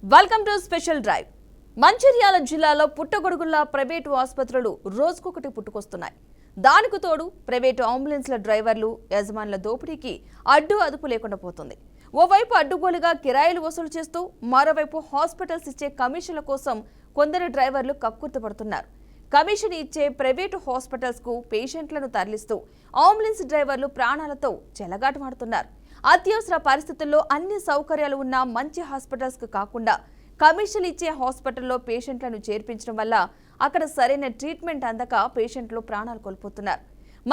Welcome to special drive. Mancherial జిల్లాలో పుట్టగొడుగుల్లా private ఆసుపత్రులు రోజుకొకటి పుట్టుకొస్తున్నాయి. దానికి తోడు ప్రైవేటు అంబులెన్స్ల డ్రైవర్లు యజమానుల దోపిడీకి అదుపు లేకుండా పోతుంది. ఓవైపు అడ్డుగోలుగా కిరాయిలు వసూలు చేస్తూ మరోవైపు హాస్పిటల్స్ ఇచ్చే కమిషన్ల కోసం కొందరు డ్రైవర్లు కక్కుర్తిపడుతున్నారు. కమిషన్ ఇచ్చే ప్రైవేటు హాస్పిటల్స్ కు పేషెంట్లను తరలిస్తూ అంబులెన్స్ డ్రైవర్లు ప్రాణాలతో చెలగాటమాడుతున్నారు. అత్యవసర పరిస్థితుల్లో అన్ని సౌకర్యాలు ఉన్న మంచి హాస్పిటల్స్ కు కాకుండా కమిషన్ ఇచ్చే హాస్పిటల్లో పేషెంట్లను చేర్పించడం వల్ల అక్కడ సరైన ట్రీట్మెంట్ అందక పేషెంట్లు ప్రాణాలు కోల్పోతున్నారు.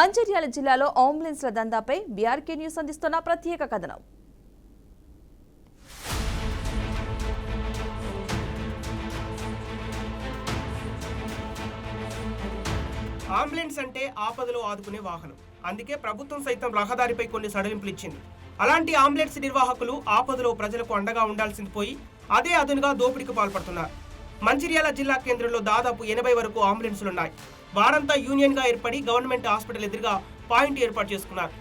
మంచిర్యాల జిల్లాలో అంబులెన్స్ల దందాపై బీఆర్కే న్యూస్ అందిస్తున్న ప్రత్యేక కథనం. అంబులెన్స్ అంటే ఆపదలో ఆదుకునే వాహనం. అందుకే ప్రభుత్వం సైతం రహదారిపై కొన్ని సడలింపులు ఇచ్చింది. అలాంటి అంబులెన్స్ నిర్వాహకులు ఆపదలో ప్రజలకు అండగా ఉండాల్సింది పోయి అదే అదునుగా దోపిడీకి పాల్పడుతున్నారు. మంచిర్యాల జిల్లా కేంద్రంలో దాదాపు 80 వరకు అంబులెన్సులున్నాయి. వారంతా యూనియన్గా ఏర్పడి గవర్నమెంట్ హాస్పిటల్ ఎదురుగా పాయింట్ ఏర్పాటు చేసుకున్నారు.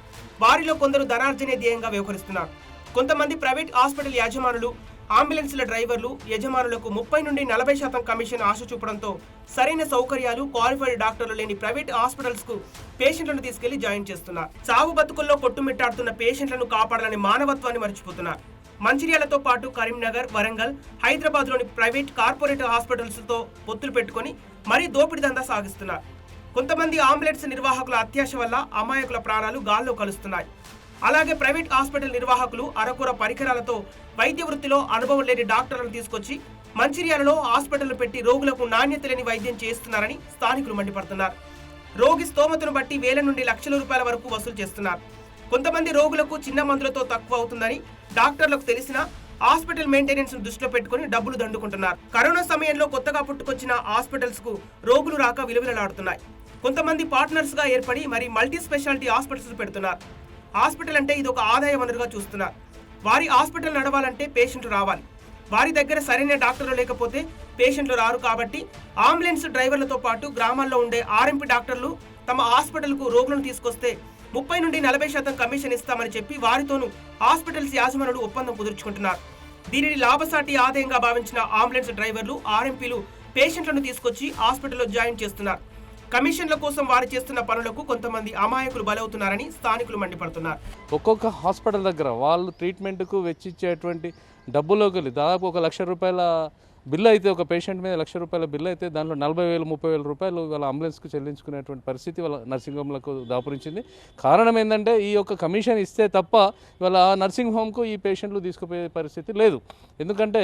వారిలో కొందరు ధనార్జనే ధ్యేయంగా వ్యవహరిస్తున్నారు. కొంతమంది ప్రైవేట్ హాస్పిటల్ యాజమానులు అంబులెన్స్ల డ్రైవర్లు యజమానులకు 30 నుండి 40% కమిషన్ ఆశ చూపడంతో సరైన సౌకర్యాలు, క్వాలిఫైడ్ డాక్టర్లు లేని ప్రైవేట్ హాస్పిటల్స్ కు పేషెంట్లను తీసుకెళ్లి జాయిన్ చేస్తున్నారు. చావు బతుకుల్లో కొట్టుమిట్టాడుతున్న పేషెంట్లను కాపాడాలని మానవత్వాన్ని మర్చిపోతున్నారు. మంచిర్యాలతో పాటు కరీంనగర్, వరంగల్, హైదరాబాద్ లోని ప్రైవేట్ కార్పొరేట్ హాస్పిటల్స్ తో పొత్తులు పెట్టుకుని మరీ దోపిడీ దందా సాగిస్తున్నారు. కొంతమంది అంబులెన్స్ నిర్వాహకుల అత్యాశ వల్ల అమాయకుల ప్రాణాలు గాల్లో కలుస్తున్నాయి. అలాగే ప్రైవేట్ హాస్పిటల్ నిర్వాహకులు అరకొర పరికరాలతో వైద్య వృత్తిలో అనుభవం లేని డాక్టర్లను తీసుకొచ్చి మంచిర్యాలలో హాస్పిటల్ పెట్టి రోగులకు నాణ్యత లేని వైద్యం చేస్తున్నారని స్థానికులు మండిపడుతున్నారు. రోగి స్తోమతను బట్టి వేల నుండి లక్షల రూపాయల వరకు వసూలు చేస్తున్నారు. కొంతమంది రోగులకు చిన్న మందులతో తక్కువ అవుతుందని డాక్టర్లకు తెలిసినా హాస్పిటల్ మెయింటెనెన్స్ దృష్టిలో పెట్టుకుని డబ్బులు దండుకుంటున్నారు. కరోనా సమయంలో కొత్తగా పుట్టుకొచ్చిన హాస్పిటల్స్ కు రోగులు రాక విలువలాడుతున్నాయి. కొంతమంది పార్ట్నర్స్ గా ఏర్పడి మరి మల్టీ స్పెషాలిటీ హాస్పిటల్స్ పెడుతున్నారు. హాస్పిటల్ అంటే ఇది ఒక ఆదాయ వనరుగా చూస్తున్నారు. వారి హాస్పిటల్ నడవాలంటే పేషెంట్లు రావాలి. వారి దగ్గర సరైన డాక్టర్లు లేకపోతే పేషెంట్లు రారు. కాబట్టి అంబులెన్స్ డ్రైవర్లతో పాటు గ్రామాల్లో ఉండే ఆర్ఎంపీ డాక్టర్లు తమ హాస్పిటల్కు రోగులను తీసుకొస్తే 30 నుండి 40% కమిషన్ ఇస్తామని చెప్పి వారితోనూ హాస్పిటల్స్ యాజమానులు ఒప్పందం కుదుర్చుకుంటున్నారు. దీనిని లాభసాటి ఆదాయంగా భావించిన అంబులెన్స్ డ్రైవర్లు, ఆర్ఎంపీలు పేషెంట్లను తీసుకొచ్చి హాస్పిటల్లో జాయిన్ చేస్తున్నారు. కమిషన్ల కోసం వారు చేస్తున్న పనులకు కొంతమంది అమాయకులు బలవుతున్నారని స్థానికులు మండిపడుతున్నారు. ఒక్కొక్క హాస్పిటల్ దగ్గర వాళ్ళు ట్రీట్మెంట్కు వెచ్చించేటువంటి డబ్బులోకి దాదాపు 1 లక్ష రూపాయల బిల్లు అయితే, ఒక పేషెంట్ మీద 1 లక్ష రూపాయల బిల్లు అయితే దాంట్లో 40,000, 30,000 రూపాయలు వాళ్ళ అంబులెన్స్కు చెల్లించుకునేటువంటి పరిస్థితి వాళ్ళ నర్సింగ్ హోమ్లకు దాపురించింది. కారణం ఏంటంటే ఈ యొక్క కమిషన్ ఇస్తే తప్ప వాళ్ళ నర్సింగ్ హోమ్కు ఈ పేషెంట్లు తీసుకుపోయే పరిస్థితి లేదు. ఎందుకంటే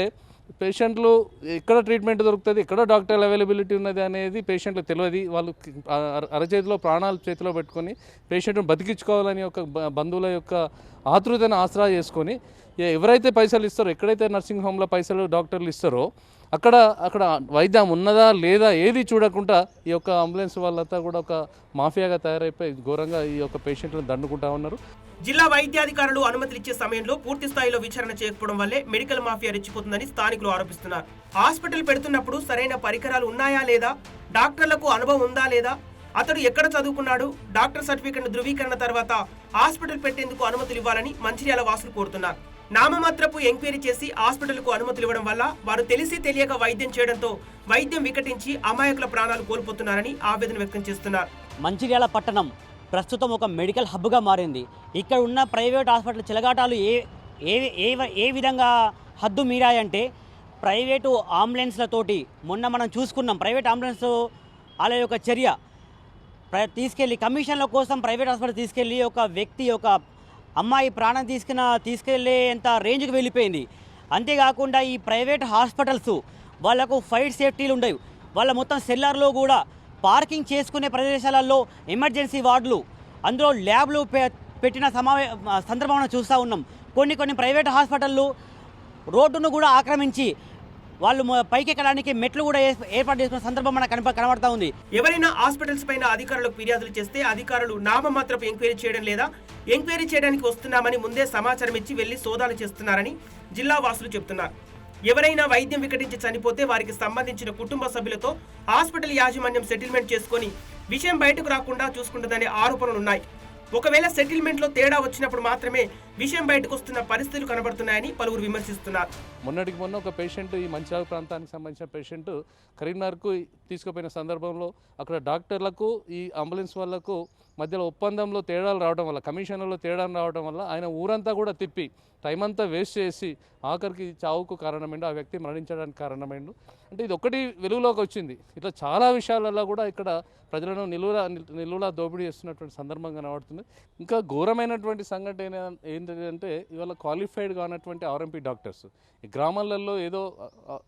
పేషెంట్లు ఎక్కడ ట్రీట్మెంట్ దొరుకుతుంది, ఎక్కడ డాక్టర్ల అవైలబిలిటీ ఉన్నది అనేది పేషెంట్లకు తెలియదు. వాళ్ళు అరచేతిలో ప్రాణాలు చేతిలో పెట్టుకొని పేషెంట్ను బతికించుకోవాలని ఒక బంధువుల యొక్క ఆతృతను ఆసరా చేసుకొని ఎవరైతే పైసలు ఇస్తారో, ఎక్కడైతే నర్సింగ్ హోమ్లో పైసలు డాక్టర్లు ఇస్తారో అక్కడ వైద్యం ఉన్నదా లేదా ఏది చూడకుండా ఈ యొక్క అంబులెన్స్ వాళ్ళంతా కూడా ఒక మాఫియాగా తయారైపోయి ఘోరంగా ఈ యొక్క పేషెంట్లను దండుకుంటా ఉన్నారు. జిల్లా వైద్యాధికారులు అనుమతులు ఇచ్చే సమయంలో పూర్తి స్థాయిలో విచారణ చేయకపోవడం వల్లే మెడికల్ మాఫియా రెచ్చిపోతుందని స్థానికులు ఆరోపిస్తున్నారు. హాస్పిటల్ పెడుతున్నప్పుడు సరైన పరికరాలు ఉన్నాయా లేదా, డాక్టర్లకు అనుభవం ఉందా లేదా, అతడు ఎక్కడ చదువుకున్నాడు, డాక్టర్ సర్టిఫికెట్ ధృవీకరణ తర్వాత హాస్పిటల్ పెట్టేందుకు అనుమతులు ఇవ్వాలని మంచిర్యాల వాసులు కోరుతున్నారు. నామమాత్రపు ఎంక్వైరీ చేసి హాస్పిటల్కు అనుమతులు ఇవ్వడం వల్ల వారు తెలిసి తెలియక వైద్యం చేయడంతో వైద్యం వికటించి అమాయకుల ప్రాణాలు కోల్పోతున్నారని ఆవేదన వ్యక్తం చేస్తున్నారు. మంచిర్యాల పట్టణం ప్రస్తుతం ఒక మెడికల్ హబ్గా మారింది. ఇక్కడ ఉన్న ప్రైవేట్ హాస్పిటల్ చెలగాటాలు ఏ విధంగా హద్దు మీరాయంటే, ప్రైవేటు అంబులెన్స్లతోటి మొన్న మనం చూసుకున్నాం. ప్రైవేట్ అంబులెన్స్ వాళ్ళ యొక్క చర్య తీసుకెళ్ళి కమిషన్ల కోసం ప్రైవేట్ హాస్పిటల్ తీసుకెళ్ళి ఒక వ్యక్తి, ఒక అమ్మాయి ప్రాణం తీసుకెళ్ళేంత రేంజ్కి వెళ్ళిపోయింది. అంతేకాకుండా ఈ ప్రైవేట్ హాస్పిటల్స్ వాళ్ళకు ఫైర్ సేఫ్టీలు ఉండవు. వాళ్ళ మొత్తం సెల్లార్లో కూడా పార్కింగ్ చేసుకునే ప్రదేశాలలో ఎమర్జెన్సీ వార్డులు, అందులో ల్యాబ్లు పెట్టిన సందర్భం చూస్తూ ఉన్నాం. కొన్ని ప్రైవేట్ హాస్పిటళ్ళు రోడ్డును కూడా ఆక్రమించి వాళ్ళు పైకెక్కడానికి మెట్లు కూడా ఏర్పాటు చేసుకున్న సందర్భం మనకు కనబడతా ఉంది. ఎవరైనా హాస్పిటల్స్ పైన అధికారులకు ఫిర్యాదులు చేస్తే అధికారులు నామమాత్రపు ఎంక్వైరీ చేయడం లేదా ఎంక్వైరీ చేయడానికి వస్తున్నామని ముందే సమాచారం ఇచ్చి వెళ్లి సోదాలు చేస్తున్నారని జిల్లా వాసులు చెబుతున్నారు. ఎవరైనా వైద్యం వికటించి చనిపోతే వారికి సంబంధించిన కుటుంబ సభ్యులతో హాస్పిటల్ యాజమాన్యం సెటిల్మెంట్ చేసుకుని విషయం బయటకు రాకుండా చూసుకుంటుందనే ఆరోపణలున్నాయి. ఒకవేళ సెటిల్మెంట్లో తేడా వచ్చినప్పుడు మాత్రమే విషయం బయటకు వస్తున్న పరిస్థితులు కనబడుతున్నాయని పలువురు విమర్శిస్తున్నారు. మొన్నటికి మొన్న ఒక పేషెంట్, ఈ మంచిర్యాల ప్రాంతానికి సంబంధించిన పేషెంట్ కరీంనగర్కు తీసుకుపోయిన సందర్భంలో అక్కడ డాక్టర్లకు ఈ అంబులెన్స్ వాళ్ళకు మధ్యలో ఒప్పందంలో తేడాలు రావడం వల్ల, కమిషన్లలో తేడాలు రావడం వల్ల ఆయన ఊరంతా కూడా తిప్పి టైం అంతా వేస్ట్ చేసి ఆఖరికి చావుకు కారణమైండు, ఆ వ్యక్తి మరణించడానికి కారణమైండు. అంటే ఇది ఒకటి వెలుగులోకి వచ్చింది. ఇట్లా చాలా విషయాలలో కూడా ఇక్కడ ప్రజలను నిలువులా దోపిడీ చేస్తున్నటువంటి సందర్భం కనబడుతుంది. ఇంకా ఘోరమైనటువంటి సంఘటన ఏంటంటే ఇవాళ క్వాలిఫైడ్ కానటువంటి ఆర్ఎంపీ డాక్టర్స్ ఈ గ్రామాలలో ఏదో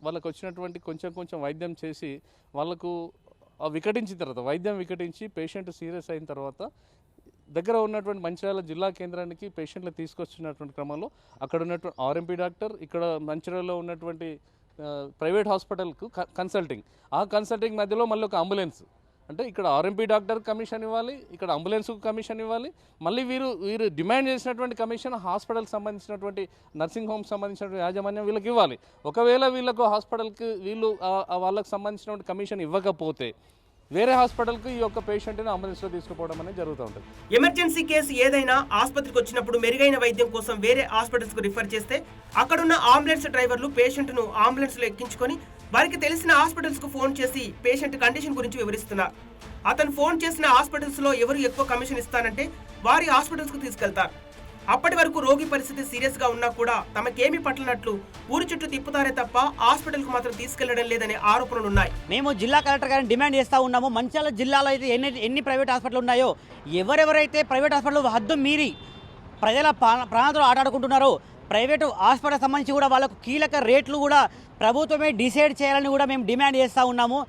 వాళ్ళకు వచ్చినటువంటి కొంచెం వైద్యం చేసి వాళ్ళకు వికటించిన తర్వాత, వైద్యం వికటించి పేషెంట్ సీరియస్ అయిన తర్వాత దగ్గర ఉన్నటువంటి మంచిర్యాల జిల్లా కేంద్రానికి పేషెంట్లు తీసుకొచ్చినటువంటి క్రమంలో అక్కడ ఉన్నటువంటి ఆర్ఎంపీ డాక్టర్, ఇక్కడ మంచిర్యాలలో ఉన్నటువంటి ప్రైవేట్ హాస్పిటల్కు కన్సల్టింగ్ మధ్యలో మళ్ళీ ఒక అంబులెన్స్, అంటే ఇక్కడ ఆర్ఎంపీ డాక్టర్ కమిషన్ ఇవ్వాలి, ఇక్కడ అంబులెన్స్కు కమిషన్ ఇవ్వాలి, మళ్ళీ వీరు డిమాండ్ చేసినటువంటి కమిషన్ హాస్పిటల్కి సంబంధించినటువంటి నర్సింగ్ హోమ్కి సంబంధించినటువంటి యాజమాన్యం వీళ్ళకి ఇవ్వాలి. ఒకవేళ వీళ్ళకు హాస్పిటల్కి వాళ్ళకి సంబంధించినటువంటి కమిషన్ ఇవ్వకపోతే వేరే హాస్పిటల్కి ఈ యొక్క పేషెంట్ని అంబులెన్స్లో తీసుకుపోవడం అనేది జరుగుతూ ఉంటుంది. ఎమర్జెన్సీ కేసు ఏదైనా ఆసుపత్రికి వచ్చినప్పుడు మెరుగైన వైద్యం కోసం వేరే హాస్పిటల్స్కు రిఫర్ చేస్తే అక్కడున్న అంబులెన్స్ డ్రైవర్లు పేషెంట్ను అంబులెన్స్లో ఎక్కించుకొని వారికి తెలిసిన హాస్పిటల్స్కు ఫోన్ చేసి పేషెంట్ కండిషన్ గురించి వివరిస్తున్నారు. అతను ఫోన్ చేసిన హాస్పిటల్స్లో ఎవరు ఎక్కువ కమిషన్ ఇస్తానంటే వారి హాస్పిటల్స్కు తీసుకెళ్తారు. అప్పటి వరకు రోగి పరిస్థితి సీరియస్గా ఉన్నా కూడా తమకేమీ పట్లనట్లు ఊరి చుట్టూ తిప్పుతారే తప్ప హాస్పిటల్కు మాత్రం తీసుకెళ్లడం లేదనే ఆరోపణలు ఉన్నాయి. మేము జిల్లా కలెక్టర్ గారిని డిమాండ్ చేస్తూ ఉన్నాము. మంచిర్యాల జిల్లాలో అయితే ఎన్ని ప్రైవేట్ హాస్పిటల్ ఉన్నాయో, ఎవరెవరైతే ప్రైవేట్ హాస్పిటల్ హద్దు మీరి ప్రజల ప్రాణాలతో ఆటాడుకుంటున్నారో, ప్రైవేటు హాస్పిటల్ సంబంధించి కూడా వాళ్ళకు కీలక రేట్లు కూడా ప్రభుత్వమే డిసైడ్ చేయాలని కూడా మేము డిమాండ్ చేస్తూ ఉన్నాము.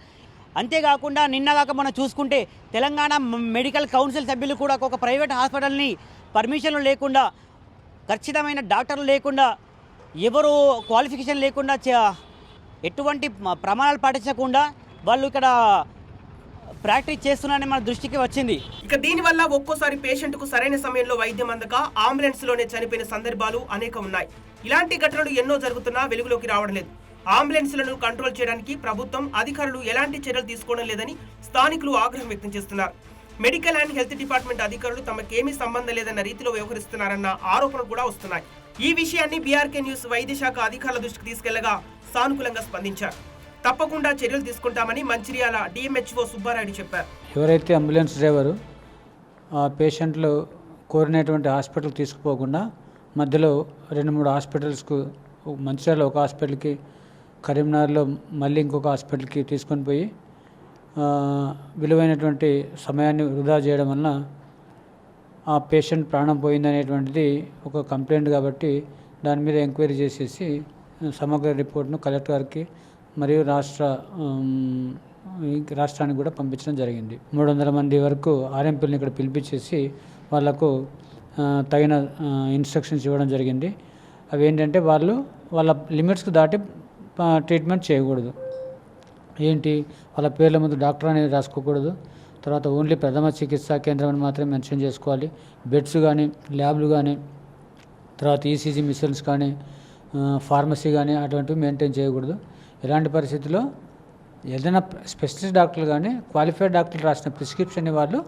అంతేకాకుండా నిన్నగాక మనం చూసుకుంటే తెలంగాణ మెడికల్ కౌన్సిల్ సభ్యులు కూడా ఒక ప్రైవేట్ హాస్పిటల్ని పర్మిషన్లు లేకుండా, ఖచ్చితమైన డాక్టర్లు లేకుండా, ఎవరు క్వాలిఫికేషన్ లేకుండా, ఎటువంటి ప్రమాణాలు పాటించకుండా వాళ్ళు ఇక్కడ ప్రాక్టీస్ చేస్తున్నారని మన దృష్టికి వచ్చింది. ఇక దీనివల్ల ఒక్కోసారి పేషెంట్కు సరైన సమయంలో వైద్యం అందక అంబులెన్స్లోనే చనిపోయిన సందర్భాలు అనేకం ఉన్నాయి. ఇలాంటి ఘటనలు ఎన్నో జరుగుతున్నా వెలుగులోకి రావడం లేదు. అంబులెన్స్లను కంట్రోల్ చేయడానికి ప్రభుత్వం అధికారులు ఎలాంటి చర్యలు తీసుకోవడం లేదని స్థానికులు ఆగ్రహం వ్యక్తం చేస్తున్నారు. మెడికల్ అండ్ హెల్త్ డిపార్ట్మెంట్ అధికారులు తమకేమీ సంబంధం లేదన్న రీతిలో వ్యవహరిస్తున్నారన్న ఆరోపణలు కూడా వస్తున్నాయి. ఈ విషయాన్ని బీఆర్కే న్యూస్ వైద్య శాఖ అధికారుల దృష్టికి తీసుకెళ్లగా సానుకూలంగా స్పందించారు. తప్పకుండా చర్యలు తీసుకుంటామని మంచిర్యాల డిఎంహెచ్ఓ సుబ్బారాయుడు చెప్పారు. ఎవరైతే అంబులెన్స్ డ్రైవరు ఆ పేషెంట్లు కోరినటువంటి హాస్పిటల్కి తీసుకుపోకుండా మధ్యలో 2-3 హాస్పిటల్స్కు, మంచిర్యాల ఒక హాస్పిటల్కి, కరీంనగర్లో మళ్ళీ ఇంకొక హాస్పిటల్కి తీసుకొని పోయి విలువైనటువంటి సమయాన్ని వృధా చేయడం వలన ఆ పేషెంట్ ప్రాణం పోయిందనేటువంటిది ఒక కంప్లైంట్. కాబట్టి దాని మీద ఎంక్వైరీ చేసేసి సమగ్ర రిపోర్ట్ను కలెక్టర్ గారికి మరియు రాష్ట్రానికి కూడా పంపించడం జరిగింది. 300 మంది వరకు ఆర్ఎంపీలను ఇక్కడ పిలిపించేసి వాళ్లకు తగిన ఇన్స్ట్రక్షన్స్ ఇవ్వడం జరిగింది. అవి ఏంటంటే వాళ్ళ లిమిట్స్కి దాటి ట్రీట్మెంట్ చేయకూడదు. ఏంటి, వాళ్ళ పేర్ల ముందు డాక్టర్ అనేది రాసుకోకూడదు. తర్వాత ఓన్లీ ప్రథమ చికిత్సా కేంద్రం అని మాత్రమే మెన్షన్ చేసుకోవాలి. బెడ్స్ కానీ, ల్యాబ్లు కానీ, తర్వాత ఈసీజీ మిషన్స్ కానీ, ఫార్మసీ కానీ అటువంటివి మెయింటైన్ చేయకూడదు. ఇలాంటి పరిస్థితుల్లో ఏదైనా స్పెషలిస్ట్ డాక్టర్లు కానీ, క్వాలిఫైడ్ డాక్టర్లు రాసిన ప్రిస్క్రిప్షన్ని వాళ్ళు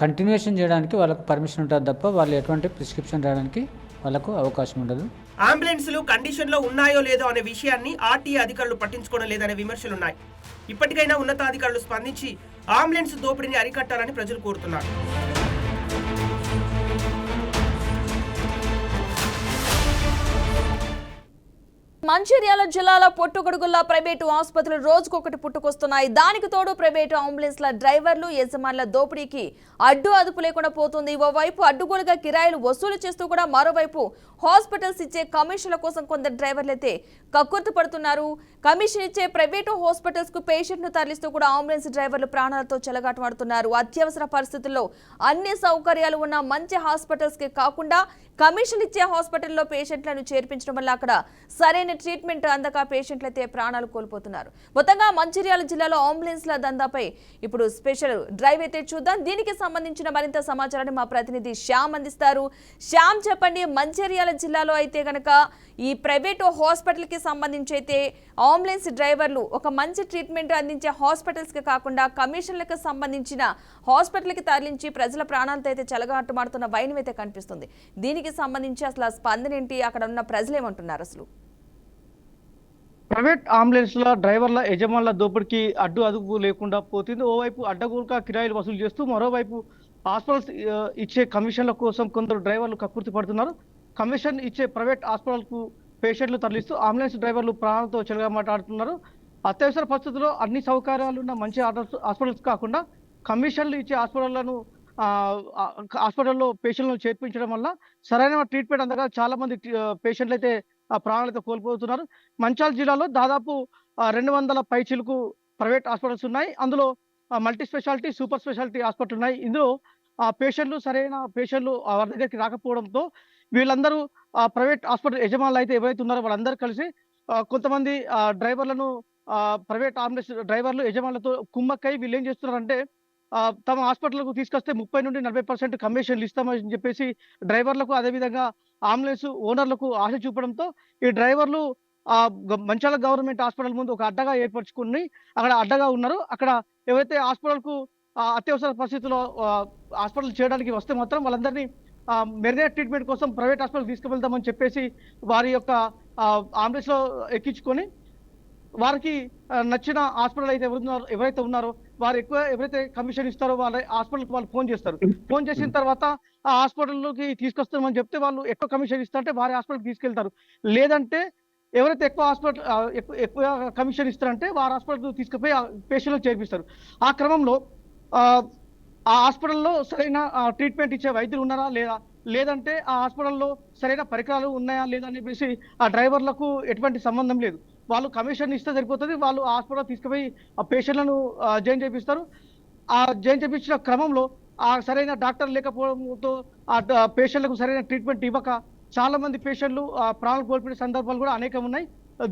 కంటిన్యూషన్ చేయడానికి వాళ్ళకు పర్మిషన్ ఉంటుంది తప్ప వాళ్ళు ఎటువంటి ప్రిస్క్రిప్షన్ రాయడానికి వాళ్ళకు అవకాశం ఉండదు. అంబులెన్స్లు కండిషన్లో ఉన్నాయో లేదో అనే విషయాన్ని ఆర్టీఏ అధికారులు పట్టించుకోవడం లేదనే విమర్శలున్నాయి. ఇప్పటికైనా ఉన్నతాధికారులు స్పందించి అంబులెన్స్ దోపిడీని అరికట్టాలని ప్రజలు కోరుతున్నారు. మంచిర్యాల జిల్లాలో పొట్టుగొడుగుల్లా ప్రైవేటు ఆసుపత్రులు రోజుకొకటి పుట్టుకొస్తున్నాయి. దానికి తోడు ప్రైవేటు అంబులెన్స్ల డ్రైవర్లు, యజమానుల దోపిడీకి అడ్డు అదుపు లేకుండా పోతుంది. ఓవైపు అడ్డుగోలుగా కిరాయిలు వసూలు చేస్తూ కూడా మరోవైపు హాస్పిటల్స్ ఇచ్చే కమిషన్ల కోసం కొందరు డ్రైవర్లైతే కక్కుర్తి పడుతున్నారు. కమిషన్ ఇచ్చే ప్రైవేటు హాస్పిటల్స్ కు పేషెంట్ ను తరలిస్తూ కూడా అంబులెన్స్ డ్రైవర్లు ప్రాణాలతో చెలగాటమాడుతున్నారు. అత్యవసర పరిస్థితుల్లో అన్ని సౌకర్యాలు ఉన్న మంచి హాస్పిటల్స్ కి కాకుండా కమిషన్ ఇచ్చే హాస్పిటల్లో పేషెంట్లను చేర్పించడం వల్ల అక్కడ సరైన ట్రీట్మెంట్ అందక పేషెంట్లు అయితే ప్రాణాలు కోల్పోతున్నారు. మొత్తంగా మంచిర్యాల జిల్లాలో అంబులెన్స్ల దందాపై ఇప్పుడు స్పెషల్ డ్రైవ్ అయితే చూద్దాం. దీనికి సంబంధించిన మరింత సమాచారాన్ని మా ప్రతినిధి శ్యామ్ అందిస్తారు. శ్యామ్, చెప్పండి, మంచిర్యాల జిల్లాలో అయితే కనుక ఈ ప్రైవేటు హాస్పిటల్కి సంబంధించి అయితే అంబులెన్స్ డ్రైవర్లు ఒక మంచి ట్రీట్మెంట్ అందించే హాస్పిటల్స్కి కాకుండా కమిషన్లకు సంబంధించిన హాస్పిటల్కి తరలించి ప్రజల ప్రాణాలతో అయితే చెలగాటమాడుతున్న వైనం అయితే కనిపిస్తుంది. దీనికి సంబంధించి అసలు స్పందన ఏంటి, అక్కడ ఉన్న ప్రజలు ఏమంటున్నారు? అసలు ప్రైవేట్ అంబులెన్స్ల డ్రైవర్ల యజమానుల దోపిడికి అడ్డు అదుపు లేకుండా పోతుంది. ఓవైపు అడ్డగోలుగా కిరాయిలు వసూలు చేస్తూ మరోవైపు హాస్పిటల్స్ ఇచ్చే కమిషన్ల కోసం కొందరు డ్రైవర్లు కక్కుర్తి పడుతున్నారు. కమిషన్ ఇచ్చే ప్రైవేట్ హాస్పిటల్కు పేషెంట్లు తరలిస్తూ అంబులెన్స్ డ్రైవర్లు ప్రాణాలతో చెలగాటమాడుతున్నారు. అత్యవసర పరిస్థితుల్లో అన్ని సౌకర్యాలు ఉన్న మంచి హాస్పిటల్స్ కాకుండా కమిషన్లు ఇచ్చే హాస్పిటల్లో పేషెంట్లను చేర్పించడం వల్ల సరైన ట్రీట్మెంట్ అందగా చాలా మంది పేషెంట్లు అయితే ప్రాణాలతో కోల్పోతున్నారు. మంచిర్యాల జిల్లాలో దాదాపు 200 పైచిలకు ప్రైవేట్ హాస్పిటల్స్ ఉన్నాయి. అందులో multi speciality, super speciality hospital ఉన్నాయి. ఇందులో సరైన పేషెంట్లు వారి దగ్గరికి రాకపోవడంతో వీళ్ళందరూ ప్రైవేట్ హాస్పిటల్ యజమానులు అయితే ఎవరైతే ఉన్నారో వాళ్ళందరూ కలిసి కొంతమంది డ్రైవర్లను ప్రైవేట్ అంబులెన్స్ డ్రైవర్లు యజమానులతో కుమ్మక్కై వీళ్ళు ఏం చేస్తున్నారంటే తమ హాస్పిటల్కు తీసుకొస్తే 30 నుండి 40% కమిషన్లు ఇస్తామని చెప్పేసి డ్రైవర్లకు, అదేవిధంగా అంబులెన్స్ ఓనర్లకు ఆశ చూపడంతో ఈ డ్రైవర్లు మంచిర్యాల గవర్నమెంట్ హాస్పిటల్ ముందు ఒక అడ్డగా ఏర్పరచుకుని అక్కడ అడ్డగా ఉన్నారు. అక్కడ ఎవరైతే హాస్పిటల్కు అత్యవసర పరిస్థితుల్లో హాస్పిటల్ చేయడానికి వస్తే మాత్రం వాళ్ళందరినీ మెరుగైన ట్రీట్మెంట్ కోసం ప్రైవేట్ హాస్పిటల్ తీసుకువెళ్తామని చెప్పేసి వారి యొక్క అంబులెన్స్లో ఎక్కించుకొని వారికి నచ్చిన హాస్పిటల్ అయితే ఎవరైతే ఉన్నారో వారు ఎవరైతే కమిషన్ ఇస్తారో వాళ్ళ హాస్పిటల్కి వాళ్ళు ఫోన్ చేస్తారు. ఫోన్ చేసిన తర్వాత ఆ హాస్పిటల్లోకి తీసుకొస్తామని చెప్తే వాళ్ళు ఎక్కువ కమిషన్ ఇస్తారంటే వారి హాస్పిటల్కి తీసుకెళ్తారు. లేదంటే ఎవరైతే ఎక్కువ కమిషన్ ఇస్తారంటే వారి హాస్పిటల్కి తీసుకుపోయి పేషెంట్లకు చేర్పిస్తారు. ఆ క్రమంలో ఆ హాస్పిటల్లో సరైన ట్రీట్మెంట్ ఇచ్చే వైద్యులు ఉన్నారా లేదంటే ఆ హాస్పిటల్లో సరైన పరికరాలు ఉన్నాయా లేదా అని చెప్పేసి ఆ డ్రైవర్లకు ఎటువంటి సంబంధం లేదు. వాళ్ళు కమిషన్ ఇస్తే సరిపోతుంది. వాళ్ళు ఆ హాస్పిటల్ తీసుకుపోయి ఆ పేషెంట్లను జాయిన్ చేపిస్తారు. ఆ జాయిన్ చేపించిన క్రమంలో ఆ సరైన డాక్టర్ లేకపోవడంతో ఆ పేషెంట్లకు సరైన ట్రీట్మెంట్ ఇవ్వక చాలా మంది పేషెంట్లు ప్రాణాలు కోల్పోయిన సందర్భాలు కూడా అనేకం ఉన్నాయి.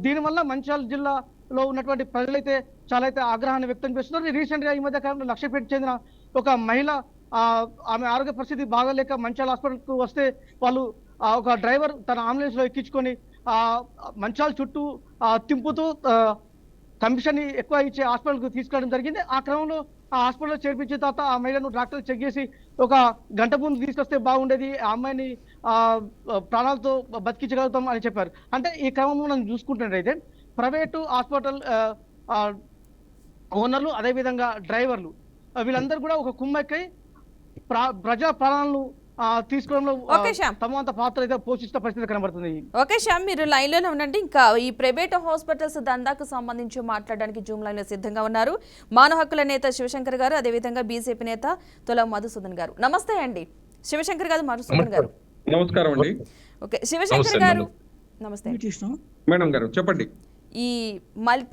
దీనివల్ల మంచిర్యాల జిల్లాలో ఉన్నటువంటి ప్రజలైతే చాలా ఆగ్రహాన్ని వ్యక్తం చేస్తున్నారు. రీసెంట్ గా ఈ మధ్య కాలంలో లక్షపేట చెందిన ఒక మహిళ ఆమె ఆరోగ్య పరిస్థితి బాగాలేక మంచిర్యాల హాస్పిటల్కు వస్తే వాళ్ళు ఒక డ్రైవర్ తన అంబులెన్స్ లో ఎక్కించుకొని మంచాల చుట్టూ తింపుతూ కమిషన్ ఎక్కువ ఇచ్చే హాస్పిటల్కు తీసుకెళ్ళడం జరిగింది. ఆ క్రమంలో ఆ హాస్పిటల్లో చేర్పించిన తర్వాత ఆ మహిళను డాక్టర్లు చెక్ చేసి ఒక గంట ముందు తీసుకొస్తే బాగుండేది, ఆ అమ్మాయిని ప్రాణాలతో బతికించగలుగుతాం అని చెప్పారు. అంటే ఈ క్రమంలో మనం చూసుకుంటున్నట్టయితే ప్రైవేటు హాస్పిటల్ ఓనర్లు, అదేవిధంగా డ్రైవర్లు వీళ్ళందరూ కూడా ఒక కుమ్మక్కై ప్రజా ప్రాణాలను తీసుకోవడంలో తమ పాత్ర అయితే పోషిస్తున్న పరిస్థితి కనబడుతుంది. ఓకే శ్యామ్, మీరు లైన్ లోనే ఉండండి. ఇంకా ఈ ప్రైవేట్ హాస్పిటల్స్ దందాకు సంబంధించి మాట్లాడడానికి జూమ్ లైన్ లో సిద్ధంగా ఉన్నారు మానవ హక్కుల నేత శివశంకర్ గారు, అదేవిధంగా బీజేపీ నేత తులం మధుసూదన్ గారు. నమస్తే అండి శివశంకర్ గారు, మధుసూదన్ గారు. నమస్కారం అండి. ఓకే శివశంకర్ గారు, నమస్తే మేడం గారు, చెప్పండి. ఈ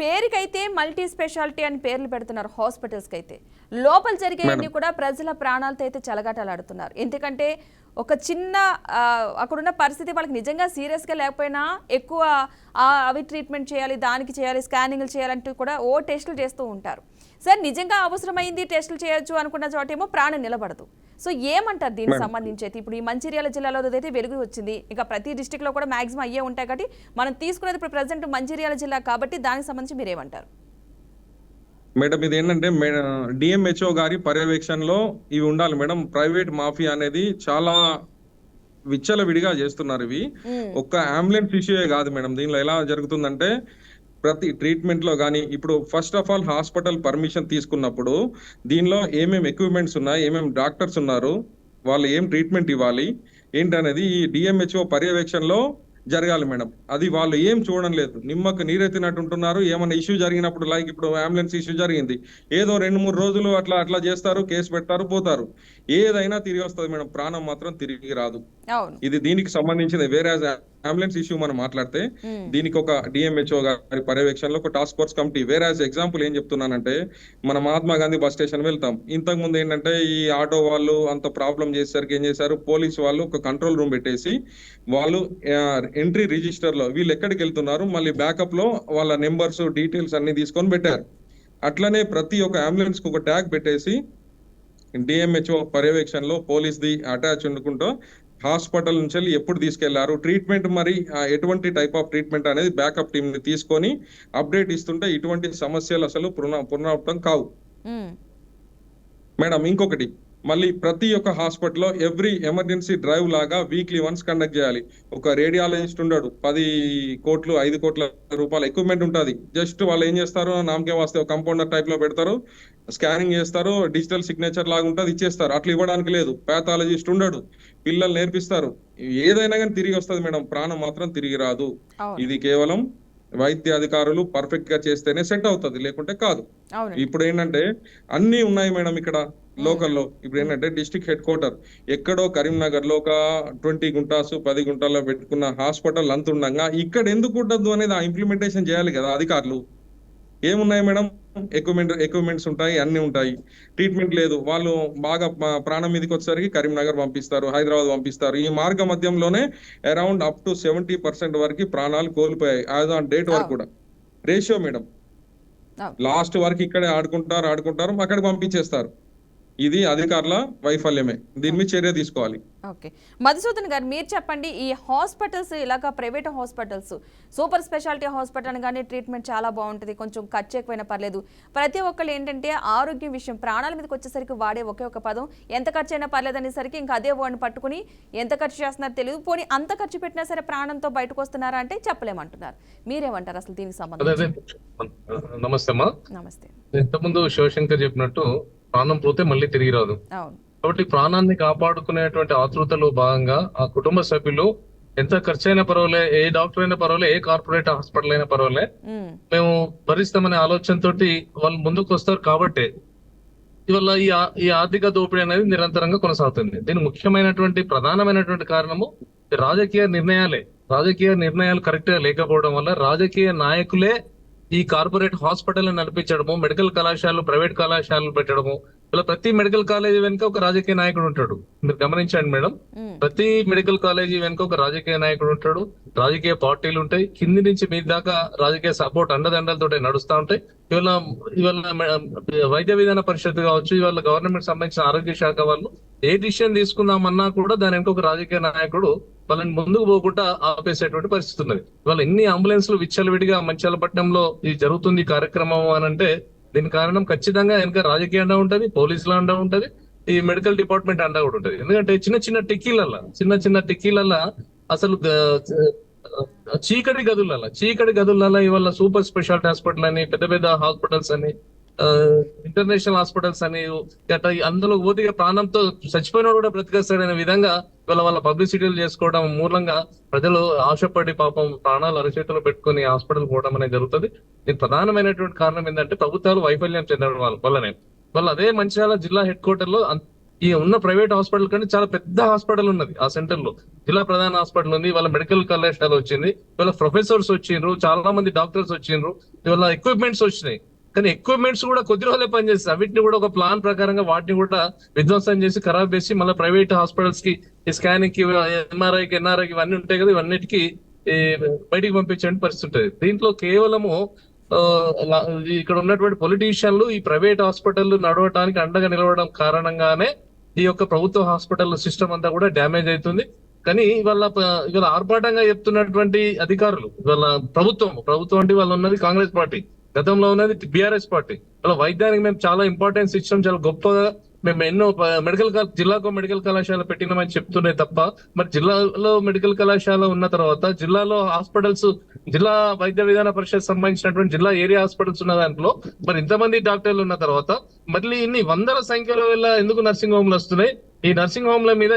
పేరుకైతే మల్టీ స్పెషాలిటీ అని పేర్లు పెడుతున్నారు హాస్పిటల్స్కి, అయితే లోపల జరిగేవన్నీ కూడా ప్రజల ప్రాణాలతో అయితే చెలగాటలాడుతున్నారు. ఎందుకంటే ఒక చిన్న అక్కడున్న పరిస్థితి వాళ్ళకి నిజంగా సీరియస్గా లేకపోయినా ఎక్కువ అవి ట్రీట్మెంట్ చేయాలి, దానికి చేయాలి, స్కానింగ్లు చేయాలంటూ కూడా టెస్టులు చేస్తూ ఉంటారు. సార్ నిజంగా అవసరమైంది టెస్టులు చేయొచ్చు అనుకున్న చోటేమో ప్రాణం నిలబడదు. సో ఏమంటారు దీనికి సంబంధించి? అయితే ఇప్పుడు ఈ మంచిర్యాల జిల్లాలో అయితే వెలుగు వచ్చింది, ఇక ప్రతి డిస్టిక్లో కూడా మాక్సిమం అయ్యే ఉంటాయి కాబట్టి మనం తీసుకునేది ఇప్పుడు ప్రజెంట్ మంచిర్యాల జిల్లా కాబట్టి దానికి సంబంధించి మీరు ఏమంటారు? మేడం ఇది ఏంటంటే డిఎంహెచ్ఓ గారి పర్యవేక్షణలో ఇవి ఉండాలి మేడం. ప్రైవేట్ మాఫియా అనేది చాలా విచ్చలవిడిగా చేస్తున్నారు. ఇవి ఒక్క అంబులెన్స్ ఇష్యూయే కాదు మేడం. దీనిలో ఎలా జరుగుతుందంటే ప్రతి ట్రీట్మెంట్ లో కానీ ఇప్పుడు first of all hospital permission తీసుకున్నప్పుడు దీనిలో ఏమేమి ఎక్విప్మెంట్స్ ఉన్నాయి, ఏమేమి డాక్టర్స్ ఉన్నారు, వాళ్ళు ఏం ట్రీట్మెంట్ ఇవ్వాలి ఏంటనేది ఈ డిఎంహెచ్ఓ పర్యవేక్షణలో జరగాలి మేడం. అది వాళ్ళు ఏం చూడడం లేదు, నిమ్మకు నీరెత్తినట్టు ఉంటున్నారు. ఏమైనా ఇష్యూ జరిగినప్పుడు లైక్ ఇప్పుడు అంబులెన్స్ ఇష్యూ జరిగింది, ఏదో 2-3 రోజులు అట్లా చేస్తారు, కేసు పెడతారు, పోతారు. ఏదైనా తిరిగి వస్తుంది మేడం, ప్రాణం మాత్రం తిరిగి రాదు. ఇది దీనికి సంబంధించిన వేరే అంబులెన్స్ ఇష్యూ మనం మాట్లాడితే దీనికి ఒక డిఎంహెచ్ఓ గారి పర్యవేక్షణలో ఒక టాస్క్ ఫోర్స్ కమిటీ, వేరే ఎగ్జాంపుల్ ఏం చెప్తున్నానంటే మన మహాత్మా గాంధీ బస్ స్టేషన్ వెళ్తాం. ఇంతకు ముందు ఏంటంటే ఈ ఆటో వాళ్ళు అంత ప్రాబ్లం చేసేసరికి ఏం చేశారు, పోలీసు వాళ్ళు ఒక కంట్రోల్ రూమ్ పెట్టేసి వాళ్ళు ఎంట్రీ రిజిస్టర్ లో వీళ్ళు ఎక్కడికి వెళ్తున్నారు మళ్ళీ బ్యాకప్ లో వాళ్ళ నెంబర్స్ డీటెయిల్స్ అన్ని తీసుకొని పెట్టారు. అట్లనే ప్రతి ఒక్క అంబులెన్స్ కు ఒక ట్యాగ్ పెట్టేసి డిఎంహెచ్ఓ పర్యవేక్షణలో పోలీస్ ది అటాచ్ ఉండుకుంటూ హాస్పిటల్ నుంచి వెళ్ళి ఎప్పుడు తీసుకెళ్లారు, ట్రీట్మెంట్ మరి ఎటువంటి టైప్ ఆఫ్ ట్రీట్మెంట్ అనేది బ్యాకప్ టీమ్ ని తీసుకొని అప్డేట్ ఇస్తుంటే ఇటువంటి సమస్యలు అసలు పునరావృతం కావు. మేడం ఇంకొకటి, మళ్ళీ ప్రతి ఒక్క హాస్పిటల్లో ఎవ్రీ ఎమర్జెన్సీ డ్రైవ్ లాగా వీక్లీ వన్స్ కండక్ట్ చేయాలి. ఒక రేడియాలజిస్ట్ ఉండడు, 10 కోట్లు 5 కోట్ల రూపాయల ఎక్విప్మెంట్ ఉంటుంది. జస్ట్ వాళ్ళు ఏం చేస్తారు, నామకే వాస్తే కంపౌండర్ టైప్ లో పెడతారు, స్కానింగ్ చేస్తారు, డిజిటల్ సిగ్నేచర్ లాగా ఉంటుంది, ఇచ్చేస్తారు. అట్లా ఇవ్వడానికి లేదు. ప్యాథాలజిస్ట్ ఉండడు, పిల్లలు నేర్పిస్తారు. ఏదైనా కానీ తిరిగి వస్తుంది మేడం, ప్రాణం మాత్రం తిరిగి రాదు. ఇది కేవలం వైద్య అధికారులు పర్ఫెక్ట్ గా చేస్తేనే సెట్ అవుతుంది, లేకుంటే కాదు. ఇప్పుడు ఏంటంటే అన్ని ఉన్నాయి మేడం ఇక్కడ లోకల్లో. ఇప్పుడు ఏంటంటే డిస్ట్రిక్ట్ హెడ్ క్వార్టర్ ఎక్కడో కరీంనగర్ లో ఒక 20 గుంటాసు 10 గుంటాల్లో పెట్టుకున్న హాస్పిటల్ అంత ఉండగా ఇక్కడ ఎందుకు ఉండదు అనేది ఆ ఇంప్లిమెంటేషన్ చేయాలి కదా అధికారులు. ఏమున్నాయి మేడం, ఎక్విప్మెంట్స్ ఉంటాయి, అన్ని ఉంటాయి, ట్రీట్మెంట్ లేదు. వాళ్ళు బాగా ప్రాణం మీదకి వచ్చేసరికి కరీంనగర్ పంపిస్తారు, హైదరాబాద్ పంపిస్తారు. ఈ మార్గ మధ్యంలోనే అరౌండ్ అప్ టు 70% వరకు ప్రాణాలు కోల్పోయాయి యాజ్ ఆన్ డేట్ వరకు కూడా. రేషియో మేడం, లాస్ట్ వరకు ఇక్కడే ఆడుకుంటారు అక్కడికి పంపించేస్తారు. ఇది అధికారుల వైఫల్యమే, దీని మీద చర్య తీసుకోవాలి. ఓకే మధుసూదన్ గారు, మీరు చెప్పండి, ఈ హాస్పిటల్స్ ఇలాగా private hospitals, super speciality hospital కానీ ట్రీట్మెంట్ చాలా బాగుంటుంది, కొంచెం ఖర్చు ఎక్కువైనా పర్లేదు. ప్రతి ఒక్కళ్ళు ఏంటంటే ఆరోగ్యం విషయం, ప్రాణాల మీదకి వచ్చేసరికి వాడే ఒకే ఒక పదం ఎంత ఖర్చు అయినా పర్లేదు అనేసరికి ఇంకా అదే వాడిని పట్టుకుని ఎంత ఖర్చు చేస్తున్నారో తెలియదు. పోనీ అంత ఖర్చు పెట్టినా సరే ప్రాణంతో బయటకు వస్తున్నారా అంటే చెప్పలేమంటున్నారు. మీరేమంటారు అసలు దీనికి సంబంధించి? నమస్తే అమ్మా. నమస్తే. ఇంతకుముందు శివశంకర్ చెప్పినట్టు ప్రాణం పోతే మళ్ళీ తిరిగి రాదు. కాబట్టి ప్రాణాన్ని కాపాడుకునేటువంటి ఆతృతలో భాగంగా ఆ కుటుంబ సభ్యులు ఎంత ఖర్చు అయినా పర్వాలే, ఏ డాక్టర్ అయినా పర్వాలే, ఏ కార్పొరేట్ హాస్పిటల్ అయినా పర్వాలే, మేము భరిస్తామనే ఆలోచనతోటి వాళ్ళు ముందుకు వస్తారు. కాబట్టి ఇవల్ల ఈ ఆర్థిక దోపిడీ అనేది నిరంతరంగా కొనసాగుతుంది. దీని ముఖ్యమైనటువంటి ప్రధానమైనటువంటి కారణము రాజకీయ నిర్ణయాలు కరెక్ట్ గా లేకపోవడం వల్ల రాజకీయ నాయకులే ఈ కార్పొరేట్ హాస్పిటల్ నడిపించడము, మెడికల్ కళాశాలలు ప్రైవేట్ కళాశాలలు పెట్టడము. ఇలా ప్రతి మెడికల్ కాలేజీ వెనుక ఒక రాజకీయ నాయకుడు ఉంటాడు. మీరు గమనించండి మేడం, ప్రతి మెడికల్ కాలేజీ వెనుక ఒక రాజకీయ నాయకుడు ఉంటాడు, రాజకీయ పార్టీలు ఉంటాయి, కింది నుంచి మీ దాకా రాజకీయ సపోర్ట్ అండదండలతో నడుస్తూ ఉంటాయి. ఇవాళ వైద్య విధాన పరిషత్ కావచ్చు, ఇవాళ గవర్నమెంట్ సంబంధించిన ఆరోగ్య శాఖ వాళ్ళు ఏ డిసిషన్ తీసుకుందామన్నా కూడా దాని వెనుక ఒక రాజకీయ నాయకుడు వాళ్ళని ముందుకు పోకుండా ఆపేసేటువంటి పరిస్థితి ఉన్నది. ఇవాళ ఎన్ని అంబులెన్స్లు విచ్చలవిడిగా మంచాలపట్నంలో ఇది జరుగుతుంది కార్యక్రమం అని అంటే దీని కారణం ఖచ్చితంగా వెనక రాజకీయ అండ ఉంటది, పోలీసుల అండ ఉంటది, ఈ మెడికల్ డిపార్ట్మెంట్ అండ కూడా ఉంటది. ఎందుకంటే చిన్న చిన్న టిక్కీలల్లా అసలు చీకటి గదులల్లా ఇవాళ సూపర్ స్పెషాలిటీ హాస్పిటల్ అని, పెద్ద హాస్పిటల్స్ అని, ఇంటర్నేషనల్ హాస్పిటల్స్ అని, అందులో పోతే ప్రాణంతో చచ్చిపోయినా కూడా బ్రతికేస్తాడనే విధంగా వాళ్ళ పబ్లిసిటీలు చేసుకోవడం మూలంగా ప్రజలు ఆశపడి పాపం ప్రాణాలు అరచేతిలో పెట్టుకుని హాస్పిటల్ పోవడం అనేది జరుగుతుంది. దీనికి ప్రధానమైనటువంటి కారణం ఏంటంటే ప్రభుత్వాలు వైఫల్యం చెందడం వల్లనే. అదే మంచిర్యాల జిల్లా హెడ్ క్వార్టర్ లో ఈ ఉన్న ప్రైవేట్ హాస్పిటల్ కంటే చాలా పెద్ద హాస్పిటల్ ఉన్నది. ఆ సెంటర్ లో జిల్లా ప్రధాన హాస్పిటల్ ఉంది, వాళ్ళ మెడికల్ కళాశాల వచ్చింది, వాళ్ళ ప్రొఫెసర్స్ వచ్చిండ్రు, చాలా మంది డాక్టర్స్ వచ్చిండ్రు, ఇవాళ ఎక్విప్మెంట్స్ వచ్చినాయి. కానీ ఎక్విప్మెంట్స్ కూడా కొద్ది రోజులే పనిచేస్తాయి. వీటిని కూడా ఒక ప్లాన్ ప్రకారంగా వాటిని కూడా విధ్వంసం చేసి ఖరాబ్ చేసి మళ్ళీ ప్రైవేట్ హాస్పిటల్స్ కి స్కానింగ్ కి, ఎంఆర్ఐకి, ఎన్ఆర్ఐకి ఇవన్నీ ఉంటాయి కదా, ఇవన్నిటికి బయటికి పంపించే పరిస్థితి ఉంటుంది. దీంట్లో కేవలము ఇక్కడ ఉన్నటువంటి పొలిటీషియన్లు ఈ ప్రైవేట్ హాస్పిటల్ నడవడానికి అండగా నిలవడం కారణంగానే ఈ యొక్క ప్రభుత్వ హాస్పిటల్ సిస్టమ్ అంతా కూడా డ్యామేజ్ అవుతుంది. కానీ ఇవాళ ఆర్భాటంగా చెప్తున్నటువంటి అధికారులు, ఇవాళ ప్రభుత్వం అంటే వాళ్ళు ఉన్నది కాంగ్రెస్ పార్టీ, గతంలో ఉన్నది బీఆర్ఎస్ పార్టీ. అలా వైద్యానికి మేము చాలా ఇంపార్టెన్స్ ఇచ్చాం, చాలా గొప్పగా మేము ఎన్నో జిల్లాకు మెడికల్ కళాశాల పెట్టినామని చెప్తున్నాయి తప్ప, మరి జిల్లాలో మెడికల్ కళాశాల ఉన్న తర్వాత జిల్లాలో హాస్పిటల్స్, జిల్లా వైద్య విధాన పరిషత్ సంబంధించినటువంటి జిల్లా ఏరియా హాస్పిటల్స్ ఉన్న దాంట్లో మరి ఇంతమంది డాక్టర్లు ఉన్న తర్వాత మళ్ళీ ఇన్ని వందల సంఖ్యలో ఎందుకు నర్సింగ్ హోమ్లు వస్తున్నాయి? ఈ నర్సింగ్ హోమ్ల మీద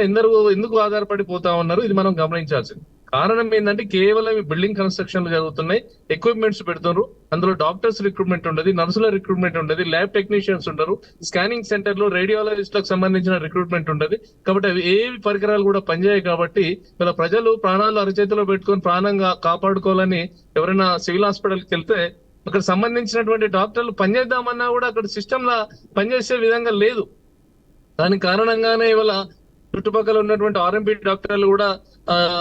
ఎందుకు ఆధారపడిపోతా ఉన్నారు? ఇది మనం గమనించాల్సింది. కారణం ఏంటంటే కేవలం బిల్డింగ్ కన్స్ట్రక్షన్లు జరుగుతున్నాయి, ఎక్విప్మెంట్స్ పెడుతున్నారు, అందులో డాక్టర్స్ రిక్రూట్మెంట్ ఉండదు, నర్సుల రిక్రూట్మెంట్ ఉండదు, ల్యాబ్ టెక్నీషియన్స్ ఉండరు, స్కానింగ్ సెంటర్లు రేడియాలజిస్టులకు సంబంధించిన రిక్రూట్మెంట్ ఉండదు. కాబట్టి అవి ఏవి పరికరాలు కూడా పనిచేయాయి. కాబట్టి ఇలా ప్రజలు ప్రాణాలు అరచేతిలో పెట్టుకొని ప్రాణంగా కాపాడుకోవాలని ఎవరైనా సివిల్ హాస్పిటల్కి వెళ్తే అక్కడ సంబంధించినటువంటి డాక్టర్లు పనిచేద్దామన్నా కూడా అక్కడ సిస్టమ్ లా పనిచేసే విధంగా లేదు. దాని కారణంగానే ఇవాళ చుట్టుపక్కల ఉన్నటువంటి ఆర్ఎంపీ డాక్టర్లు కూడా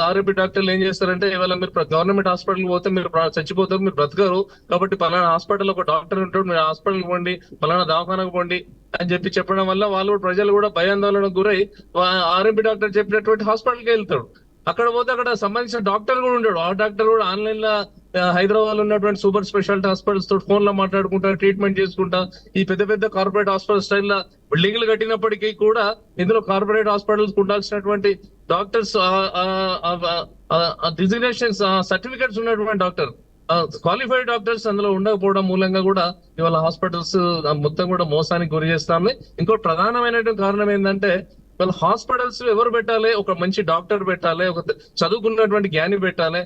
ఆర్ఎంపీ డాక్టర్లు ఏం చేస్తారంటే ఇవాళ మీరు గవర్నమెంట్ హాస్పిటల్కి పోతే మీరు చచ్చిపోతారు, మీరు బ్రతకరు, కాబట్టి పలానా హాస్పిటల్ ఒక డాక్టర్ ఉంటాడు, మీరు హాస్పిటల్కి పోండి, పలానా దవాఖానకు పోండి అని చెప్పడం వల్ల వాళ్ళు ప్రజలు కూడా భయాందోళనకు గురై ఆర్ఎంపీ డాక్టర్ చెప్పినటువంటి హాస్పిటల్కి వెళ్తాడు. అక్కడ పోతే అక్కడ సంబంధించిన డాక్టర్ కూడా ఉంటాడు. ఆ డాక్టర్ కూడా ఆన్లైన్ లో హైదరాబాద్ లో ఉన్నటువంటి సూపర్ స్పెషాలిటీ హాస్పిటల్స్ తోటి ఫోన్ లో మాట్లాడుకుంటా ట్రీట్మెంట్ చేసుకుంటా ఈ పెద్ద పెద్ద కార్పొరేట్ హాస్పిటల్ స్టైల్లో బిల్డింగ్లు కట్టినప్పటికీ కూడా ఇందులో కార్పొరేట్ హాస్పిటల్స్ ఉండాల్సినటువంటి డాక్టర్స్ డిజిగ్నేషన్స్ సర్టిఫికేట్స్ ఉన్నటువంటి డాక్టర్ క్వాలిఫైడ్ డాక్టర్స్ అందులో ఉండకపోవడం మూలంగా కూడా ఇవాళ హాస్పిటల్స్ మొత్తం కూడా మోసానికి గురి చేస్తాము. ఇంకో ప్రధానమైనటువంటి కారణం ఏంటంటే వాళ్ళ హాస్పిటల్స్ ఎవరు పెట్టాలి, ఒక మంచి డాక్టర్ పెట్టాలి, ఒక చదువుకున్నటువంటి జ్ఞాని పెట్టాలి,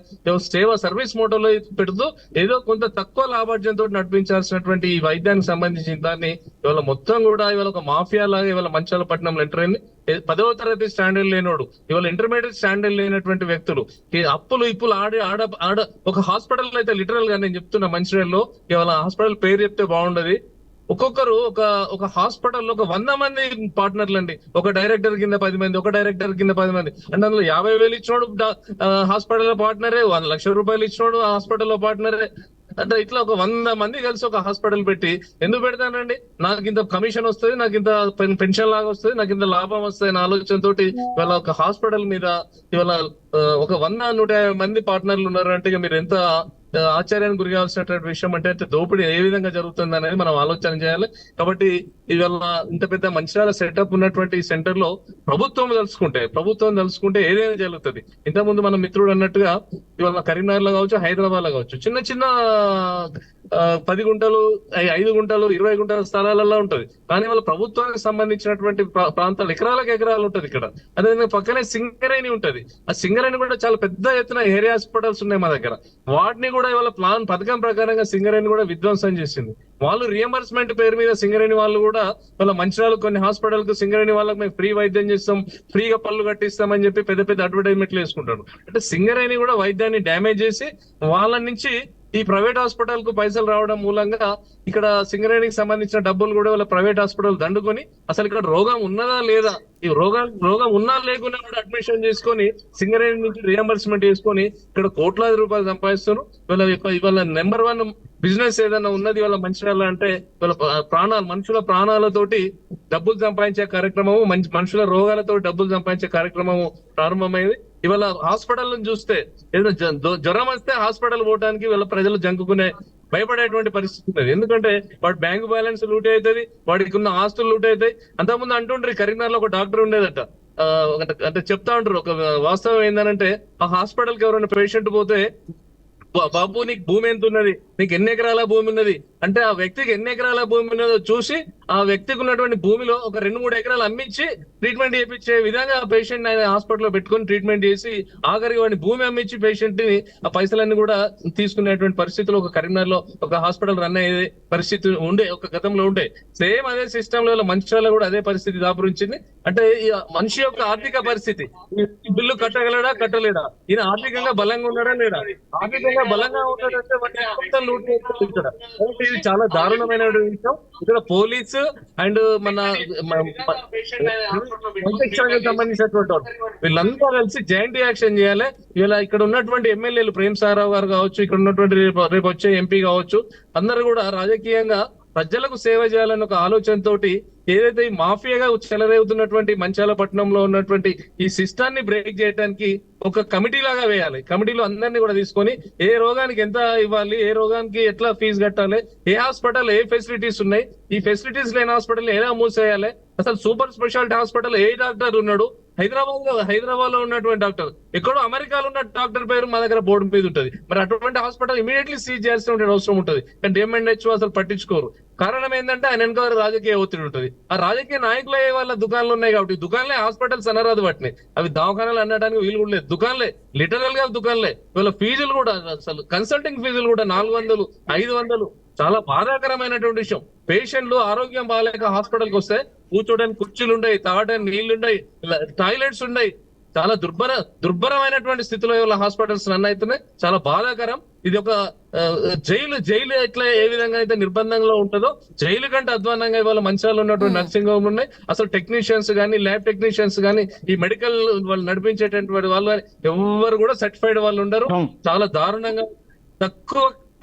సేవ సర్వీస్ మోటోలో పెడుతూ ఏదో కొంత తక్కువ లాభార్జనతో నడిపించాల్సినటువంటి ఈ వైద్యానికి సంబంధించిన దాన్ని ఇవాళ మొత్తం కూడా ఇవాళ ఒక మాఫియా లాగా ఇవాళ మంచాలపట్నంలో ఎంటర్ అయింది. 10వ తరగతి స్టాండర్డ్ లేనోడు, ఇవాళ ఇంటర్మీడియట్ స్టాండర్డ్ లేనటువంటి వ్యక్తులు అప్పులు ఆడ ఒక హాస్పిటల్ అయితే లిటరల్ గా నేను చెప్తున్నా మంచిర్యాలలో ఇవాళ హాస్పిటల్ పేరు చెప్తే బాగుండదు. ఒక్కొక్కరు ఒక హాస్పిటల్లో 100 మంది పార్ట్నర్లు అండి. ఒక డైరెక్టర్ కింద 10 మంది, ఒక డైరెక్టర్ కింద 10 మంది అంటే అందులో 50,000 ఇచ్చినోడు హాస్పిటల్ పార్ట్నరే, 1,00,000 రూపాయలు ఇచ్చినోడు హాస్పిటల్లో పార్ట్నరే. అంటే ఇట్లా 100 మంది కలిసి ఒక హాస్పిటల్ పెట్టి ఎందుకు పెడతానండి, నాకు ఇంత కమిషన్ వస్తుంది, నాకు ఇంత పెన్షన్ లాగా వస్తుంది, నాకు ఇంత లాభం వస్తుంది అనే ఆలోచనతో ఇవాళ ఒక హాస్పిటల్ మీద ఇవాళ ఒక 100-150 మంది పార్ట్నర్లు ఉన్నారు అంటే ఇక మీరు ఎంత ఆశ్చర్యానికి గురి కావాల్సినటువంటి విషయం అంటే దోపిడీ ఏ విధంగా జరుగుతుంది అనేది మనం ఆలోచన చేయాలి. కాబట్టి ఇవాళ ఇంత పెద్ద మంచిర్యాల సెటప్ ఉన్నటువంటి సెంటర్ లో ప్రభుత్వం తలుచుకుంటే ఏదైనా జరుగుతుంది. ఇంతకుముందు మన మిత్రుడు అన్నట్టుగా ఇవాళ కరీంనగర్ లో కావచ్చు, హైదరాబాద్ లో కావచ్చు, చిన్న చిన్న 10 గుంటలు, 5 గుంటలు, 20 గుంటల స్థలాలలో ఉంటది. కానీ వాళ్ళ ప్రభుత్వానికి సంబంధించినటువంటి ప్రాంతాలు ఎకరాలకు ఉంటది. ఇక్కడ అదేవిధంగా పక్కనే సింగరేణి ఉంటది. ఆ సింగరేణి కూడా చాలా పెద్ద ఎత్తున ఏరియా హాస్పిటల్స్ ఉన్నాయి మా దగ్గర. వాటిని కూడా ఇవాళ పథకం ప్రకారంగా సింగరేణి కూడా విధ్వంసం చేసింది. వాళ్ళు రియంబర్స్మెంట్ పేరు మీద సింగరేణి వాళ్ళు కూడా వాళ్ళ మంచిర్యాల కొన్ని హాస్పిటల్ కు సింగరేణి వాళ్ళకి మేము ఫ్రీ వైద్యం చేస్తాం, ఫ్రీగా పళ్ళు కట్టిస్తామని చెప్పి పెద్ద పెద్ద అడ్వర్టైజ్మెంట్లు వేసుకుంటారు. అంటే సింగరేణి కూడా వైద్యాన్ని డ్యామేజ్ చేసి వాళ్ళ నుంచి ఈ ప్రైవేట్ హాస్పిటల్ కు పైసలు రావడం మూలంగా ఇక్కడ సింగరేణికి సంబంధించిన డబ్బులు కూడా వాళ్ళ ప్రైవేట్ హాస్పిటల్ దండుకొని అసలు ఇక్కడ రోగం ఉన్నదా లేదా, ఈ రోగం ఉన్నా లేకున్నా కూడా అడ్మిషన్ చేసుకొని సింగరేణి నుంచి రియంబర్స్మెంట్ చేసుకొని ఇక్కడ కోట్లాది రూపాయలు సంపాదిస్తున్నారు. ఇవాళ నెంబర్ 1 బిజినెస్ ఏదైనా ఉన్నది వాళ్ళ మంచిర్యాల అంటే వాళ్ళ మనుషుల ప్రాణాలతోటి డబ్బులు సంపాదించే కార్యక్రమము, మనుషుల రోగాలతో డబ్బులు సంపాదించే కార్యక్రమము ప్రారంభమైంది. ఇవాళ హాస్పిటల్ చూస్తే ఏదో జ్వరం వస్తే హాస్పిటల్ పోవడానికి వీళ్ళ ప్రజలు జంకుకునే భయపడేటువంటి పరిస్థితి ఉంది. ఎందుకంటే వాడి బ్యాంక్ బ్యాలెన్స్ లూట్ అవుతుంది, వాడికి ఉన్న ఆస్తులు లూట్ అవుతాయి. అంతకుముందు అంటుండ్రు కరీంనగర్ లో ఒక డాక్టర్ ఉండేదట, అంటే చెప్తా ఉంటారు. ఒక వాస్తవం ఏంటంటే ఆ హాస్పిటల్ కి ఎవరైనా పేషెంట్ పోతే, బాబు నీకు భూమి ఎంత ఉన్నది, నీకు ఎన్ని ఎకరాల భూమి ఉన్నది అంటే ఆ వ్యక్తికి ఎన్ని ఎకరాల భూమి ఉన్నదో చూసి ఆ వ్యక్తికి ఉన్నటువంటి భూమిలో ఒక 2-3 ఎకరాలు అమ్మించి ట్రీట్మెంట్ చేయించే విధంగా ఆ పేషెంట్ ఆయన హాస్పిటల్లో పెట్టుకొని ట్రీట్మెంట్ చేసి ఆఖరికి వాడిని భూమి అమ్మించి పేషెంట్ ని ఆ పైసలన్నీ కూడా తీసుకునేటువంటి పరిస్థితులు ఒక కరీంనగర్ లో ఒక హాస్పిటల్ రన్ అయ్యే పరిస్థితి ఉండే, ఒక గతంలో ఉండే. సేమ్ అదే సిస్టమ్ లో మంచిర్యాలలో కూడా అదే పరిస్థితి దాపురించింది. అంటే మనిషి యొక్క ఆర్థిక పరిస్థితి, బిల్లు కట్టగలడా కట్టలేడా, ఈయన ఆర్థికంగా బలంగా ఉన్నాడా లేడా, ఆర్థికంగా బలంగా ఉన్నాడంటే ఇది చాలా దారుణమైన విషయం. ఇక్కడ పోలీసు అండ్ మన సంబంధించినటువంటి వీళ్ళంతా కలిసి జాయింట్ యాక్షన్ చేయాలి. ఇలా ఇక్కడ ఉన్నటువంటి ఎమ్మెల్యేలు ప్రేమ్ సారావు గారు కావచ్చు, ఇక్కడ ఉన్నటువంటి రేపు వచ్చే ఎంపీ కావచ్చు, అందరూ కూడా రాజకీయంగా ప్రజలకు సేవ చేయాలన్న ఒక ఆలోచనతోటి ఏదైతే ఈ మాఫియాగా చెలరేగుతున్నటువంటి మంచాలపట్నంలో ఉన్నటువంటి ఈ సిస్టాన్ని బ్రేక్ చేయడానికి ఒక కమిటీ లాగా వేయాలి. కమిటీలో అందరినీ కూడా తీసుకొని ఏ రోగానికి ఎంత ఇవ్వాలి, ఏ రోగానికి ఎట్లా ఫీజు కట్టాలి, ఏ హాస్పిటల్ ఏ ఫెసిలిటీస్ ఉన్నాయి, ఈ ఫెసిలిటీస్ లేని హాస్పిటల్ ఎలా మూసేయాలి, అసలు సూపర్ స్పెషాలిటీ హాస్పిటల్ ఏ డాక్టర్ ఉన్నాడు, హైదరాబాద్ లో ఉన్నటువంటి డాక్టర్, ఎక్కడో అమెరికాలో ఉన్న డాక్టర్ పేరు మా దగ్గర బోర్డు మీద ఉంటుంది. మరి అటువంటి హాస్పిటల్ ఇమీడియట్లీ సీజ్ చేయాల్సిన అవసరం ఉంటుంది. కానీ డిఎంఎన్హెచ్ఓ అసలు పట్టించుకోరు. కారణం ఏంటంటే ఆయన వెనక రాజకీయ ఒత్తిడి ఉంటుంది. ఆ రాజకీయ నాయకులే వాళ్ళ దుకాణాలు ఉన్నాయి కాబట్టి, దుకాణాలే హాస్పిటల్స్ అనరాదు వాటిని, అవి దవాఖానాలు అనడానికి వీలు కూడా లేదు. దుకాణాలే, లిటరల్ గా దుకాణాలే. వీళ్ళ ఫీజులు కూడా అసలు కన్సల్టింగ్ ఫీజులు కూడా 400, 500. చాలా బాధాకరమైనటువంటి విషయం. పేషెంట్లు ఆరోగ్యం బాగాలేక హాస్పిటల్కి వస్తే కూర్చోడానికి కుర్చీలు ఉన్నాయి, తాగడానికి నీళ్లున్నాయి, టాయిలెట్స్ ఉన్నాయి. చాలా దుర్భరమైనటువంటి స్థితిలో ఇవాళ హాస్పిటల్స్ రన్ అవుతున్నాయి. చాలా బాధాకరం. ఇది ఒక జైలు ఎట్లా ఏ విధంగా అయితే నిర్బంధంలో ఉంటుందో, జైలు కంటే అధ్వానంగా ఇవాళ మంచాలు ఉన్నటువంటి నర్సింగ్ హోమ్ ఉన్నాయి. అసలు టెక్నీషియన్స్ కానీ, ల్యాబ్ టెక్నీషియన్స్ కానీ, ఈ మెడికల్ వాళ్ళు నడిపించేటటువంటి వాళ్ళు ఎవరు కూడా సర్టిఫైడ్ వాళ్ళు ఉండరు. చాలా దారుణంగా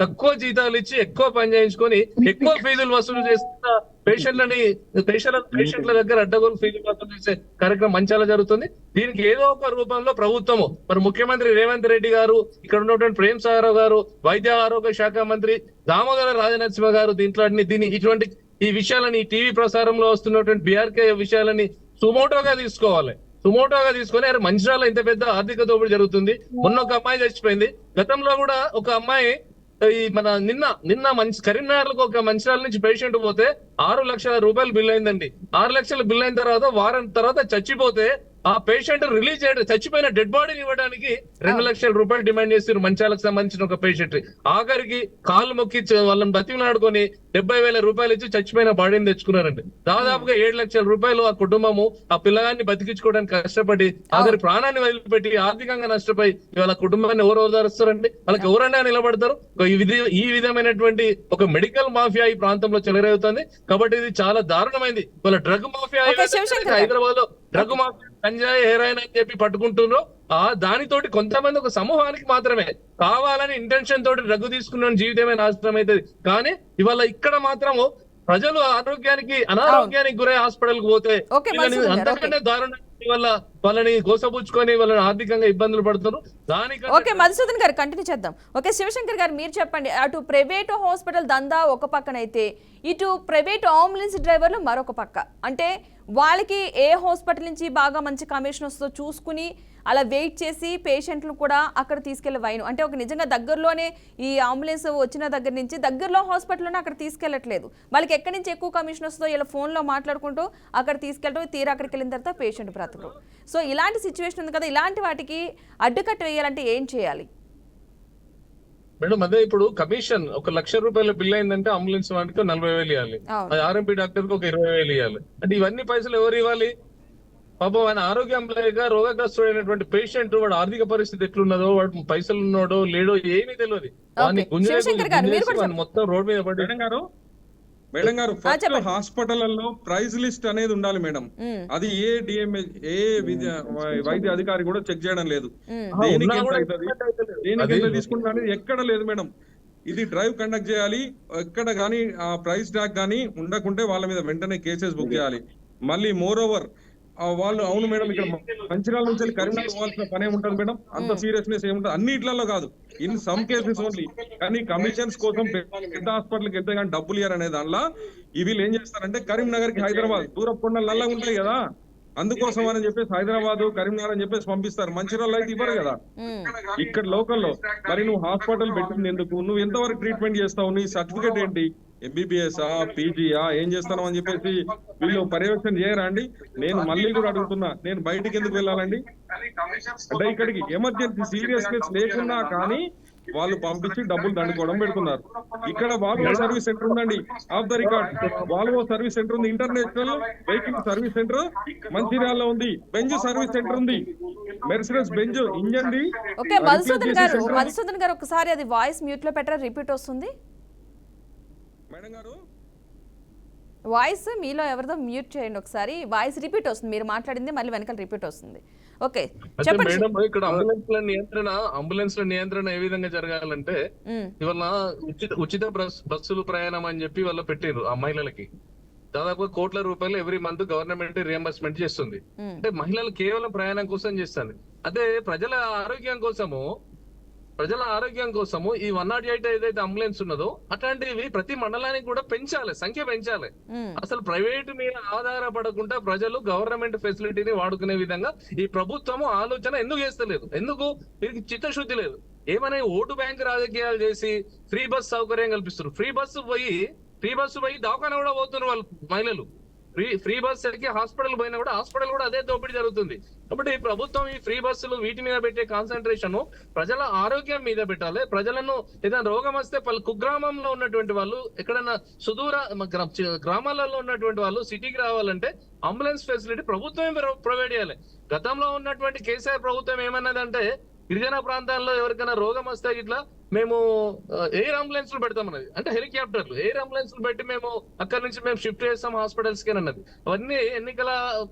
తక్కువ జీతాలు ఇచ్చి ఎక్కువ పని చేయించుకొని ఎక్కువ ఫీజులు వసూలు చేస్తున్న పేషెంట్ల దగ్గర అడ్డగోలు ఫీజులు వసూలు చేసే కార్యక్రమం మంచాల జరుగుతుంది. దీనికి ఏదో ఒక రూపంలో ప్రభుత్వము, మరి ముఖ్యమంత్రి రేవంత్ రెడ్డి గారు, ఇక్కడ ఉన్నటువంటి ప్రేమ్ సాగర్ గారు, వైద్య ఆరోగ్య శాఖ మంత్రి దామోదర రాజనరసింహ గారు ఇటువంటి ఈ విషయాలని, ఈ టీవీ ప్రసారంలో వస్తున్నటువంటి బీఆర్కే విషయాలని సుమోటోగా తీసుకొని అరే మంచిర్యాల ఇంత పెద్ద ఆర్థిక దోపిడీ జరుగుతుంది. మొన్న ఒక అమ్మాయి చచ్చిపోయింది. గతంలో కూడా ఒక అమ్మాయి ఈ మన నిన్న కరీంనగర్ కు ఒక మంచిర్యాల నుంచి పేషెంట్ పోతే 6 లక్షల రూపాయలు బిల్ అయిందండి. 6 లక్షలు బిల్ అయిన తర్వాత వారం తర్వాత చచ్చిపోతే ఆ పేషెంట్ రిలీజ్ చేయడం, చచ్చిపోయిన డెడ్ బాడీని ఇవ్వడానికి 2 లక్షల రూపాయలు డిమాండ్ చేస్తారు మంచాలకు సంబంధించిన ఒక పేషెంట్. ఆఖరికి కాళ్ళు మొక్కి వాళ్ళని బతిమలాడుకొని 70,000 రూపాయలు ఇచ్చి చచ్చిపోయిన బాడీని తెచ్చుకున్నారండి. దాదాపుగా 7 లక్షల రూపాయలు ఆ కుటుంబము ఆ పిల్లగాన్ని బతికించుకోవడానికి కష్టపడి ఆఖరి ప్రాణాన్ని వదిలిపెట్టి ఆర్థికంగా నష్టపోయి ఇవాళ కుటుంబాన్ని ఎవరు ఓదారుస్తారండి? వాళ్ళకి ఎవరైనా నిలబడతారు? ఈ విధమైనటువంటి ఒక మెడికల్ మాఫియా ఈ ప్రాంతంలో చెలరేగుతుంది. కాబట్టి ఇది చాలా దారుణమైంది. వాళ్ళ డ్రగ్ మాఫియా హైదరాబాద్ లో డ్రగ్ మాఫియా గంజాయి, హెరాయిన్ అని చెప్పి పట్టుకుంటున్నారు. దానితోటి కొంతమంది ఒక సమూహానికి మాత్రమే కావాలని ఇంటెన్షన్ తోటి డ్రగ్ తీసుకున్న జీవితమే నాశనం అవుతుంది. కానీ ఇవాళ ఇక్కడ మాత్రము ప్రజలు అనారోగ్యానికి గురై హాస్పిటల్ కు పోతే అంతకంటే దారుణం వల్ల వాళ్ళని గోసపుచ్చుకొని వాళ్ళని ఆర్థికంగా ఇబ్బందులు పడుతున్నారు. ఓకే మధుసూదన్ గారు కంటిన్యూ చేద్దాం. ఓకే శివశంకర్ గారు మీరు చెప్పండి, అటు ప్రైవేట్ హాస్పిటల్ దందా ఒక పక్కనైతే ఇటు ప్రైవేట్ అంబులెన్స్ డ్రైవర్లు మరొక పక్క. అంటే వాళ్ళకి ఏ హాస్పిటల్ నుంచి బాగా మంచి కమిషన్ వస్తుందో చూసుకుని అలా వెయిట్ చేసి పేషెంట్లు కూడా అక్కడ తీసుకెళ్లే వైను. అంటే ఒక నిజంగా దగ్గరలోనే ఈ అంబులెన్స్ వచ్చిన దగ్గర నుంచి దగ్గరలో హాస్పిటల్లోనే అక్కడ తీసుకెళ్లట్లేదు. వాళ్ళకి ఎక్కడి నుంచి ఎక్కువ కమిషన్ వస్తుందో ఇలా ఫోన్లో మాట్లాడుకుంటూ అక్కడ తీసుకెళ్ళడం, తీరా అక్కడికి వెళ్ళిన తర్వాత పేషెంట్ బ్రతకడం. సో ఇలాంటి సిచ్యువేషన్ ఉంది కదా, ఇలాంటి వాటికి అడ్డుకట్ట వేయాలంటే ఏం చేయాలి మేడం? అదే ఇప్పుడు కమిషన్ 1 లక్ష రూపాయల బిల్ అయిందంటే అంబులెన్స్ వాడికి 40,000 ఇవ్వాలి, ఆర్ఎంపీ డాక్టర్ కి ఒక 20,000 ఇవ్వాలి. అంటే ఇవన్నీ పైసలు ఎవరు ఇవ్వాలి? పాపం ఆయన ఆరోగ్యం లేక రోగగ్రస్తుడైనటువంటి పేషెంట్, వాడు ఆర్థిక పరిస్థితి ఎట్లున్నదో, వాడు పైసలు ఉన్నాడో లేడో ఏమీ తెలియదు. మొత్తం రోడ్ మీద పడి మేడం గారు ఫస్ట్ హాస్పిటల్లో ప్రైస్ లిస్ట్ అనేది ఉండాలి మేడం. అది ఏ వైద్య అధికారి కూడా చెక్ చేయడం లేదు. దేనికి ఎంత అవుతుంది, దేనికి ఎంత తీసుకుంటా అనేది ఎక్కడ లేదు మేడం. ఇది డ్రైవ్ కండక్ట్ చేయాలి. ఎక్కడ గానీ ఆ ప్రైస్ ట్యాగ్ గానీ ఉండకుంటే వాళ్ళ మీద వెంటనే కేసెస్ బుక్ చేయాలి. మళ్ళీ మోర్ ఓవర్ వాళ్ళు అవును మేడం ఇక్కడ మంచిర్యాల నుంచి కరీంనగర్ పోవాల్సిన పనే ఉంటుంది మేడం. అంత సీరియస్నెస్ ఏముంటుంది అన్ని ఇట్లలో కాదు, ఇన్ సమ్ కేసెస్ ఓన్లీ. కానీ కమిషన్స్ కోసం పెద్ద హాస్పిటల్కి వెళ్తే కానీ డబ్బులు ఇయ్యారు అనే దానిలో వీళ్ళు ఏం చేస్తారంటే కరీంనగర్ కి హైదరాబాద్ దూరపు కొండలు నల్లగా ఉంటాయి కదా, అందుకోసం అని చెప్పేసి హైదరాబాద్ కరీంనగర్ అని చెప్పేసి పంపిస్తారు. మంచిర్యాల అయితే ఇవ్వరు కదా. ఇక్కడ లోకల్లో మరి నువ్వు హాస్పిటల్ పెట్టింది ఎందుకు, నువ్వు ఎంతవరకు ట్రీట్మెంట్ చేస్తావు, నీ సర్టిఫికేట్ ఏంటి, ఎంబీబీఎస్ పీజీయా ఏం చేస్తాను అని చెప్పేసి వీళ్ళు పర్యవేక్షణ చేయరా అండి? నేను మళ్ళీ కూడా అడుగుతున్నా, నేను బయటికి ఎందుకు వెళ్ళాలండి? అంటే ఇక్కడికి ఎమర్జెన్సీ సీరియస్ కేసు లేకున్నా కానీ వాళ్ళు పంపించి డబ్బులు దండుకోవడం పెడుతున్నారు. ఇక్కడ వాల్వో సర్వీస్ సెంటర్ ఉందండి, of the record Volvo service centre ఉంది, ఇంటర్నేషనల్ వెహికల్ సర్వీస్ సెంటర్ మంచిర్యాలలో ఉంది, బెంజ్ సర్వీస్ సెంటర్ ఉంది, Mercedes Benz engine the. Okay Madhusudan గారు ఒకసారి అది వాయిస్ మ్యూట్ లో పెట్టరా, రిపీట్ వస్తుంది మేడం గారు. వాయిస్ మీలో ఎవరిదో మ్యూట్ చేయండి ఒకసారి, వాయిస్ రిపీట్ వస్తుంది, మీరు మాట్లాడింది మళ్ళీ వెనకాల రిపీట్ వస్తుంది. ఓకే చెప్పండి మేడం. ఇక్కడ అంబులెన్స్ నియంత్రణ ఏ విధంగా జరగాలంటే ఇవాళ ఉచిత బస్సులు ప్రయాణం అని చెప్పి వాళ్ళు పెట్టారు. ఆ మహిళలకి దాదాపు కోట్ల రూపాయలు ఎవ్రీ మంత్ గవర్నమెంట్ రియంబర్స్మెంట్ చేస్తుంది. అంటే మహిళలు కేవలం ప్రయాణం కోసం చేస్తుంది. అదే ప్రజల ఆరోగ్యం కోసము ప్రజల ఆరోగ్యం కోసము ఈ 108 ఏదైతే అంబులెన్స్ ఉన్నదో అట్లాంటివి ప్రతి మండలానికి కూడా పెంచాలి, సంఖ్య పెంచాలి. అసలు ప్రైవేట్ మీద ఆధారపడకుండా ప్రజలు గవర్నమెంట్ ఫెసిలిటీని వాడుకునే విధంగా ఈ ప్రభుత్వము ఆలోచన ఎందుకు చేస్తలేదు? ఎందుకు దీనికి చిత్తశుద్ధి లేదు? ఏమనే ఓటు బ్యాంక్ రాజకీయాలు చేసి ఫ్రీ బస్ సౌకర్యం కల్పిస్తారు. ఫ్రీ బస్సు పోయి దవాఖాన కూడా పోతున్నారు వాళ్ళు మహిళలు. ఫ్రీ బస్ ఎక్కి హాస్పిటల్ పోయినా కూడా హాస్పిటల్ కూడా అదే దోపిడీ జరుగుతుంది. కాబట్టి ఈ ప్రభుత్వం ఈ ఫ్రీ బస్సులు వీటి మీద పెట్టే కాన్సన్ట్రేషన్ ప్రజల ఆరోగ్యం మీద పెట్టాలి. ప్రజలను ఏదైనా రోగం వస్తే కుగ్రామంలో ఉన్నటువంటి వాళ్ళు, ఎక్కడైనా సుదూర గ్రామాలలో ఉన్నటువంటి వాళ్ళు సిటీకి రావాలంటే అంబులెన్స్ ఫెసిలిటీ ప్రభుత్వమే ప్రొవైడ్ చేయాలి. గతంలో ఉన్నటువంటి కేసీఆర్ ప్రభుత్వం ఏమన్నదంటే గిరిజన ప్రాంతాల్లో ఎవరికైనా రోగం వస్తే ఇట్లా మేము ఎయిర్ అంబులెన్స్లు పెడతామన్నది. అంటే హెలికాప్టర్లు ఎయిర్ అంబులెన్స్లు పెట్టి మేము అక్కడి నుంచి మేము షిఫ్ట్ చేస్తాం హాస్పిటల్స్ కి అన్నది. అవన్నీ ఎన్నికల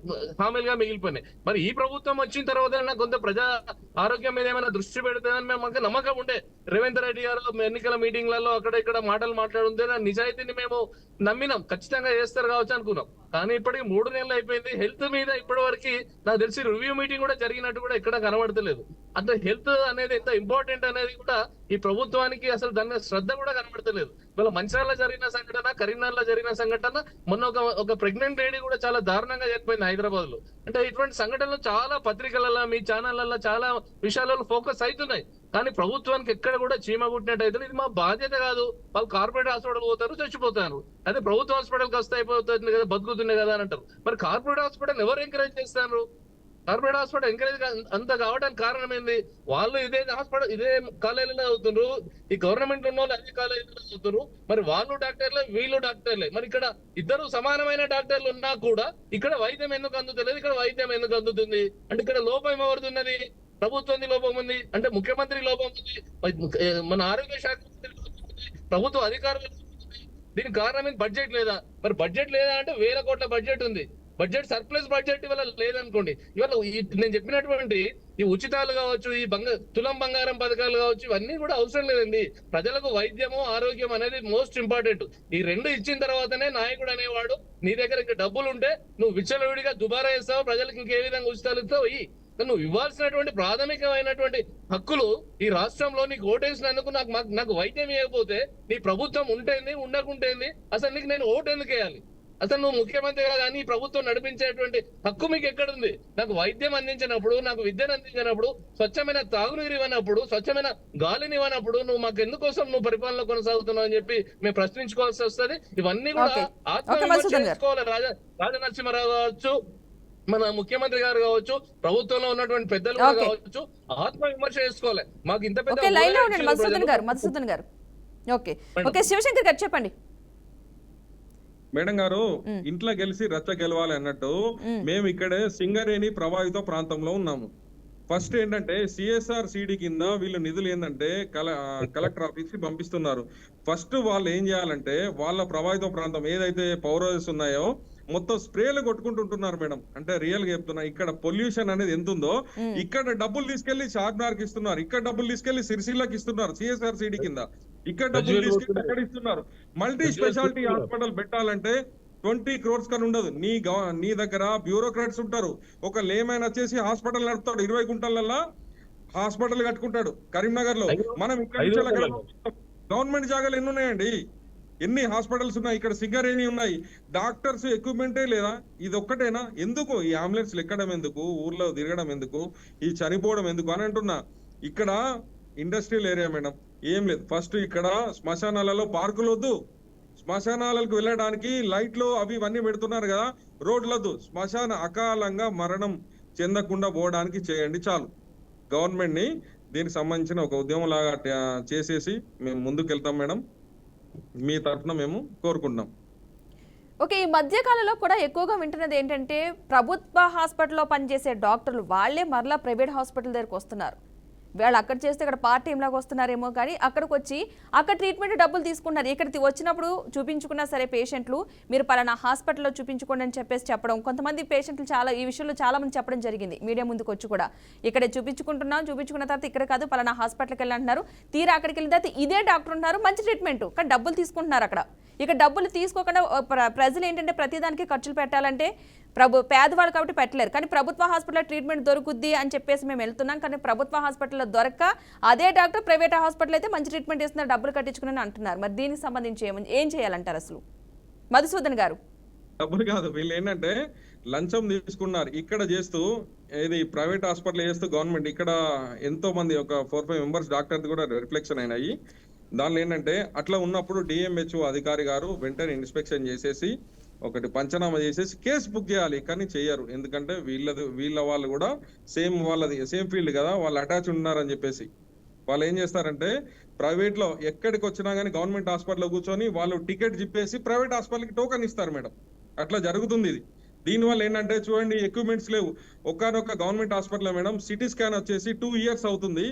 హామీలుగా మిగిలిపోయినాయి. మరి ఈ ప్రభుత్వం వచ్చిన తర్వాత కొంత ప్రజా ఆరోగ్యం మీద ఏమైనా దృష్టి పెడతామని మాకు నమ్మకం ఉండే. రేవంత్ రెడ్డి గారు ఎన్నికల మీటింగ్లలో అక్కడ ఇక్కడ మాటలు మాట్లాడుంటే నిజాయితీని మేము నమ్మినాం, ఖచ్చితంగా చేస్తారు కావచ్చు అనుకున్నాం. కానీ ఇప్పటికి 3 నెలలు అయిపోయింది. హెల్త్ మీద ఇప్పటి వరకు నాకు తెలిసి రివ్యూ మీటింగ్ కూడా జరిగినట్టు కూడా ఎక్కడ కనబడతలేదు. అంటే హెల్త్ అనేది ఎంత ఇంపార్టెంట్ అనేది కూడా ఈ ప్రభుత్వానికి అసలు దాని శ్రద్ధ కూడా కనబడతలేదు. ఇవాళ మంచిర్యాలలో జరిగిన సంఘటన, కరీంనగర్లో జరిగిన సంఘటన, మొన్న ఒక ప్రెగ్నెంట్ లేడీ కూడా చాలా దారుణంగా చనిపోయింది హైదరాబాద్ లో. అంటే ఇటువంటి సంఘటనలు చాలా పత్రికలలో, మీ ఛానళ్లలో చాలా విషయాలలో ఫోకస్ అవుతున్నాయి. కానీ ప్రభుత్వానికి ఎక్కడ కూడా చీమ కుట్టినట్టయితే ఇది మా బాధ్యత కాదు. వాళ్ళు కార్పొరేట్ హాస్పిటల్ పోతారు, చచ్చిపోతారు. అదే ప్రభుత్వ హాస్పిటల్కి వస్తే అయిపోతుంది కదా, బతుకుతున్నాయి కదా అని అంటారు. మరి కార్పొరేట్ హాస్పిటల్ ఎవరు ఎంకరేజ్ చేస్తారు? కార్పొరేట్ హాస్పిటల్ ఎంకరేజ్ అంత కావడానికి కారణం ఏంది? వాళ్ళు ఇదే హాస్పిటల్ ఇదే కాలేజీలో చదువుతున్నారు, ఈ గవర్నమెంట్ ఉన్న వాళ్ళు అదే కాలేజీలో చదువుతున్నారు. మరి వాళ్ళు డాక్టర్లే, వీళ్ళు డాక్టర్లే. మరి ఇక్కడ ఇద్దరు సమానమైన డాక్టర్లు ఉన్నా కూడా ఇక్కడ వైద్యం ఎందుకు అందుతలేదు? ఇక్కడ వైద్యం ఎందుకు అందుతుంది? అంటే ఇక్కడ లోపం ఎవరిది? ప్రభుత్వం లోపం ఉంది, అంటే ముఖ్యమంత్రి లోపం ఉంది, మన ఆరోగ్య శాఖ ప్రభుత్వ అధికారులు. దీనికి కారణం బడ్జెట్ లేదా? మరి బడ్జెట్ లేదా అంటే 1000 కోట్ల బడ్జెట్ ఉంది. బడ్జెట్ సర్ప్లస్ బడ్జెట్ ఇవాళ లేదనుకోండి. ఇవాళ నేను చెప్పినటువంటి ఈ ఉచితాలు కావచ్చు, ఈ తులం బంగారం పథకాలు కావచ్చు, ఇవన్నీ కూడా అవసరం లేదండి. ప్రజలకు వైద్యము ఆరోగ్యం అనేది మోస్ట్ ఇంపార్టెంట్. ఈ 2 ఇచ్చిన తర్వాతనే నాయకుడు అనేవాడు నీ దగ్గర ఇంకా డబ్బులు ఉంటే నువ్వు విచ్చలవిడిగా దుబారా చేస్తావు, ప్రజలకు ఇంకే విధంగా ఉచితాలు ఇస్తావు. నువ్వు ఇవ్వాల్సినటువంటి ప్రాథమికమైనటువంటి హక్కులు ఈ రాష్ట్రంలో నీకు ఓటేసినందుకు నాకు వైద్యం ఇవ్వకపోతే నీ ప్రభుత్వం ఉంటేంది, ఉండకుంటేంది, అసలు నీకు నేను ఓటు ఎందుకు వేయాలి? అసలు నువ్వు ముఖ్యమంత్రిగా కానీ ప్రభుత్వం నడిపించేటువంటి హక్కు మీకు ఎక్కడుంది? నాకు వైద్యం అందించినప్పుడు, నాకు విద్యను అందించినప్పుడు, స్వచ్ఛమైన తాగునీరు ఇవ్వనప్పుడు, స్వచ్ఛమైన గాలిని ఇవ్వనప్పుడు నువ్వు మాకు ఎందుకోసం నువ్వు పరిపాలన కొనసాగుతున్నావు అని చెప్పి మేము ప్రశ్నించుకోవాల్సి వస్తుంది. ఇవన్నీ కూడా ఆత్మవిమర్శ చేసుకోవాలి. రాజనరసింహారావు కావచ్చు, మన ముఖ్యమంత్రి గారు కావచ్చు, ప్రభుత్వంలో ఉన్నటువంటి పెద్దలు కావచ్చు, ఆత్మవిమర్శ చేసుకోవాలి. మాకు ఇంత పెద్ద మధుసూదన్ గారు శివశంకర్ గారు చెప్పండి. మేడం గారు, ఇంట్లో గెలిచి రచ్చ గెలవాలి అన్నట్టు మేము ఇక్కడే సింగరేణి ప్రభావిత ప్రాంతంలో ఉన్నాము. ఫస్ట్ ఏంటంటే సిఎస్ఆర్ సిడి కింద వీళ్ళు నిధులు ఏంటంటే కలెక్టర్ ఆఫీస్ కి పంపిస్తున్నారు. ఫస్ట్ వాళ్ళు ఏం చేయాలంటే వాళ్ళ ప్రభావిత ప్రాంతం ఏదైతే పౌరస్ ఉన్నాయో మొత్తం స్ప్రేలు కొట్టుకుంటుంటున్నారు మేడం. అంటే రియల్ గా చెప్తున్నా, ఇక్కడ పొల్యూషన్ అనేది ఎంత ఉందో ఇక్కడ డబ్బులు తీసుకెళ్లి చార్మినార్ కి ఇస్తున్నారు, ఇక్కడ డబ్బులు తీసుకెళ్లి సిరిసిల్లకి ఇస్తున్నారు సిఎస్ఆర్ సిడి కింద, ఇక్కడ డబ్బులు తీసుకెళ్లి అక్కడ ఇస్తున్నారు. మల్టీ స్పెషాలిటీ హాస్పిటల్ పెట్టాలంటే 20 crores కన్నా ఉండదు. నీ దగ్గర బ్యూరోక్రాట్స్ ఉంటారు. ఒక లేమైన్ వచ్చేసి హాస్పిటల్ నడుపుతాడు, 20 గుంటలల్లా హాస్పిటల్ కట్టుకుంటాడు కరీంనగర్ లో. మనం ఇక్కడ గవర్నమెంట్ జాగాలు ఎన్ని ఉన్నాయండి? ఎన్ని హాస్పిటల్స్ ఉన్నాయి? ఇక్కడ సింగరేణి ఉన్నాయి, డాక్టర్స్ ఎక్విప్మెంటే లేదా? ఇది ఒక్కటేనా? ఎందుకు ఈ అంబులెన్స్లు ఎక్కడం ఎందుకు, ఊర్లో తిరగడం ఎందుకు, ఈ చనిపోవడం ఎందుకు అని అంటున్నా. ఇక్కడ ఇండస్ట్రియల్ ఏరియా మేడం, ఏం లేదు. ఫస్ట్ ఇక్కడ శ్మశానాలలో పార్కులు వద్దు, శ్మశానాలకు వెళ్ళడానికి లైట్లు అవి ఇవన్నీ పెడుతున్నారు కదా, రోడ్లొద్దు. శ్మశాన అకాలంగా మరణం చెందకుండా పోవడానికి చేయండి చాలు. గవర్నమెంట్ ని దీనికి సంబంధించిన ఒక ఉద్యమం లాగా చేసేసి మేము ముందుకు వెళ్తాం మేడం. మీ తరఫున మేము కోరుకుంటున్నాం. ఓకే, ఈ మధ్యకాలంలో కూడా ఎక్కువగా వింటున్నది ఏంటంటే ప్రభుత్వ హాస్పిటల్లో పనిచేసే డాక్టర్లు వాళ్ళే మరలా ప్రైవేట్ హాస్పిటల్ దగ్గరకు వస్తున్నారు. వాళ్ళు అక్కడ చేస్తే ఇక్కడ పార్ట్ టైం లాగా వస్తున్నారేమో, కానీ అక్కడికి వచ్చి అక్కడ ట్రీట్మెంట్ డబ్బులు తీసుకుంటున్నారు. ఇక్కడికి వచ్చినప్పుడు చూపించుకున్నా సరే పేషెంట్లు మీరు పలానా హాస్పిటల్లో చూపించుకోండి అని చెప్పడం. కొంతమంది పేషెంట్లు ఈ విషయంలో చాలా మంది చెప్పడం జరిగింది మీడియా ముందుకు వచ్చి కూడా, ఇక్కడే చూపించుకున్న తర్వాత ఇక్కడ కాదు పలానా హాస్పిటల్కి వెళ్ళి అంటున్నారు. తీరా అక్కడికి వెళ్ళిన తర్వాత ఇదే డాక్టర్ ఉన్నారు, మంచి ట్రీట్మెంట్, కానీ డబ్బులు తీసుకుంటున్నారు అక్కడ. ఇక డబ్బులు తీసుకోకుండా ప్రజలు ఏంటంటే ప్రతిదానికి ఖర్చులు పెట్టాలంటే పేదవాళ్ళు కాబట్టి పెట్టలేరు, కానీ ప్రభుత్వ హాస్పిటల్లో ట్రీట్మెంట్ దొరుకుద్ది అని చెప్పేసి మేము వెళ్తున్నాం, కానీ ప్రభుత్వ హాస్పిటల్లో దొరక్క అదే డాక్టర్ ప్రైవేట్ హాస్పిటల్ అయితే మంచి ట్రీట్మెంట్ ఇస్తున్నారు, డబ్బులు కట్టించుకుని అంటున్నారు. మరి దీనికి సంబంధించి ఏం చేయాలంటారు అసలు మధుసూదన్ గారు? డబ్బులు కాదు, వీళ్ళు ఏంటంటే లంచం తీసుకున్నారు ఇక్కడ చేస్తూ, ఇది ప్రైవేట్ హాస్పిటల్ చేస్తూ గవర్నమెంట్ ఇక్కడ ఎంతో మంది ఒక 4-5 మెంబర్స్ డాక్టర్ కూడా రిఫ్లెక్షన్ అయినాయి. దానిలో ఏంటంటే అట్లా ఉన్నప్పుడు డిఎంహెచ్ఓ అధికారి గారు వెంటనే ఇన్స్పెక్షన్ చేసేసి ఒకటి పంచనామా చేసేసి కేసు బుక్ చేయాలి, కానీ చెయ్యరు. ఎందుకంటే వీళ్ళ వాళ్ళు కూడా సేమ్ ఫీల్డ్ కదా, వాళ్ళు అటాచ్ ఉన్నారని చెప్పేసి వాళ్ళు ఏం చేస్తారంటే ప్రైవేట్ లో ఎక్కడికి వచ్చినా కానీ గవర్నమెంట్ హాస్పిటల్లో కూర్చొని వాళ్ళు టికెట్ చెప్పేసి ప్రైవేట్ హాస్పిటల్కి టోకన్ ఇస్తారు మేడం. అట్లా జరుగుతుంది ఇది. దీనివల్ల ఏంటంటే చూడండి, ఎక్విప్మెంట్స్ లేవు. ఒక్కనొక్క government hospital madam CT scan వచ్చేసి 2 years అవుతుంది,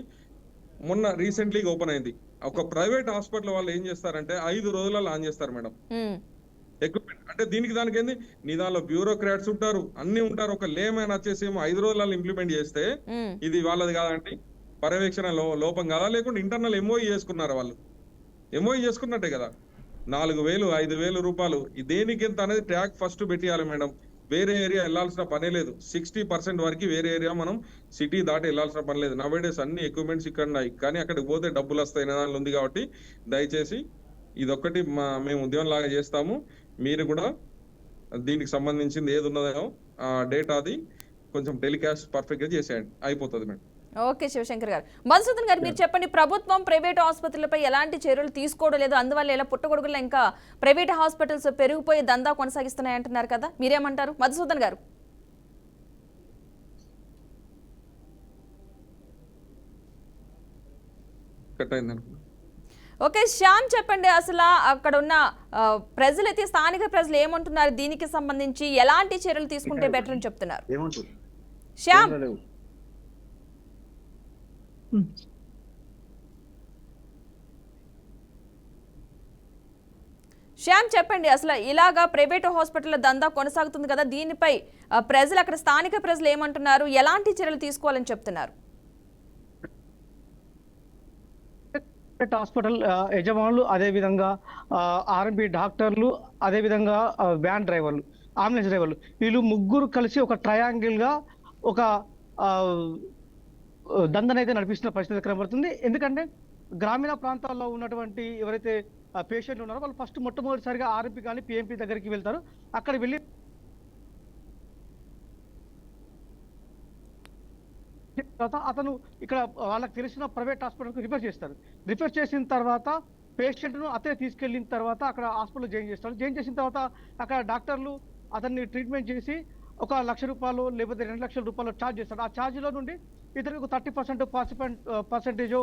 మొన్న రీసెంట్లీగా ఓపెన్ అయింది. ఒక ప్రైవేట్ హాస్పిటల్ వాళ్ళు ఏం చేస్తారంటే 5 రోజులలో ఆన్ చేస్తారు మేడం ఎక్విప్మెంట్. అంటే దానికి ఏంది, నీ దానిలో బ్యూరోక్రాట్స్ ఉంటారు, అన్ని ఉంటారు. ఒక లేమైనా వచ్చేసి 5 రోజులలో ఇంప్లిమెంట్ చేస్తే ఇది వాళ్ళది కాదండి, పర్యవేక్షణ లోపం కాదా? లేకుంటే ఇంటర్నల్ ఎంఓఈ చేసుకున్నారు వాళ్ళు, ఎంఓఈ చేసుకున్నట్టే కదా. 4,000 5,000 రూపాయలు దేనికి ఎంత అనేది ట్యాగ్ ఫస్ట్ పెట్టియాలి మేడం. వేరే ఏరియా వెళ్లాల్సిన పనే లేదు. 60% వరకు వేరే ఏరియా మనం సిటీ దాటి వెళ్లాల్సిన పని లేదు. నవేడేస్ అన్ని ఎక్విప్మెంట్స్ ఇక్కడ ఉన్నాయి, కానీ అక్కడికి పోతే డబ్బులు వస్తాయి దానిలో ఉంది. కాబట్టి దయచేసి ఇదొక్కటి మేము ఉద్యమం లాగా చేస్తాము. మీరు కూడా దీనికి సంబంధించింది ఏది ఉన్నదో ఆ డేటాది కొంచెం టెలికాస్ట్ పర్ఫెక్ట్ గా చేసేయండి, అయిపోతుంది మేడం. ఓకే శివశంకర్ గారు. మధుసూదన్ గారు మీరు చెప్పండి, ప్రభుత్వం ప్రైవేట్ ఆసుపత్రులపై ఎలాంటి చర్యలు తీసుకోవడం లేదు, అందువల్ల ఇలా పుట్టగొడుగుల్లో ఇంకా ప్రైవేట్ హాస్పిటల్స్ పెరిగిపోయి దందా కొనసాగిస్తున్నాయి అంటున్నారు కదా, మీరేమంటారు మధుసూదన్ గారు? ఓకే శ్యామ్ చెప్పండి, అసలు అక్కడ ఉన్న ప్రజలైతే స్థానిక ప్రజలు ఏమంటున్నారు, దీనికి సంబంధించి ఎలాంటి చర్యలు తీసుకుంటే బెటర్ అని చెప్తున్నారు? శ్యామ్ చెప్పండి, అసలు ఇలాగా ప్రైవేట్ హాస్పిటల్ దందా కొనసాగుతుంది కదా, దీనిపై ప్రజలు అక్కడ స్థానిక ప్రజలు ఏమంటున్నారు, ఎలాంటి చర్యలు తీసుకోవాలని చెప్తున్నారు? హాస్పిటల్ యజమానులు, అదేవిధంగా ఆర్ఎంపీ డాక్టర్లు, అదేవిధంగా వ్యాన్ డ్రైవర్లు, అంబులెన్స్ డ్రైవర్లు, వీళ్ళు ముగ్గురు కలిసి ఒక ట్రయాంగిల్ గా ఒక దందనైతే నడిపిస్తున్న పరిస్థితి కనబడుతుంది. ఎందుకంటే గ్రామీణ ప్రాంతాల్లో ఉన్నటువంటి ఎవరైతే పేషెంట్లు ఉన్నారో వాళ్ళు ఫస్ట్ మొట్టమొదటిసారిగా ఆర్ఎంపీ కానీ పిఎంపీ దగ్గరికి వెళ్తారు. అక్కడ వెళ్ళి తర్వాత అతను ఇక్కడ వాళ్ళకి తెలిసిన ప్రైవేట్ హాస్పిటల్కి రిఫర్ చేస్తారు. రిఫర్ చేసిన తర్వాత పేషెంట్ను అతనే తీసుకెళ్ళిన తర్వాత అక్కడ హాస్పిటల్ జాయిన్ చేస్తారు. జాయిన్ చేసిన తర్వాత అక్కడ డాక్టర్లు అతన్ని ట్రీట్మెంట్ చేసి 1,00,000 రూపాయలు లేకపోతే 2,00,000 రూపాయలు ఛార్జ్ చేస్తాడు. ఆ ఛార్జ్లో నుండి ఇతనికి 30%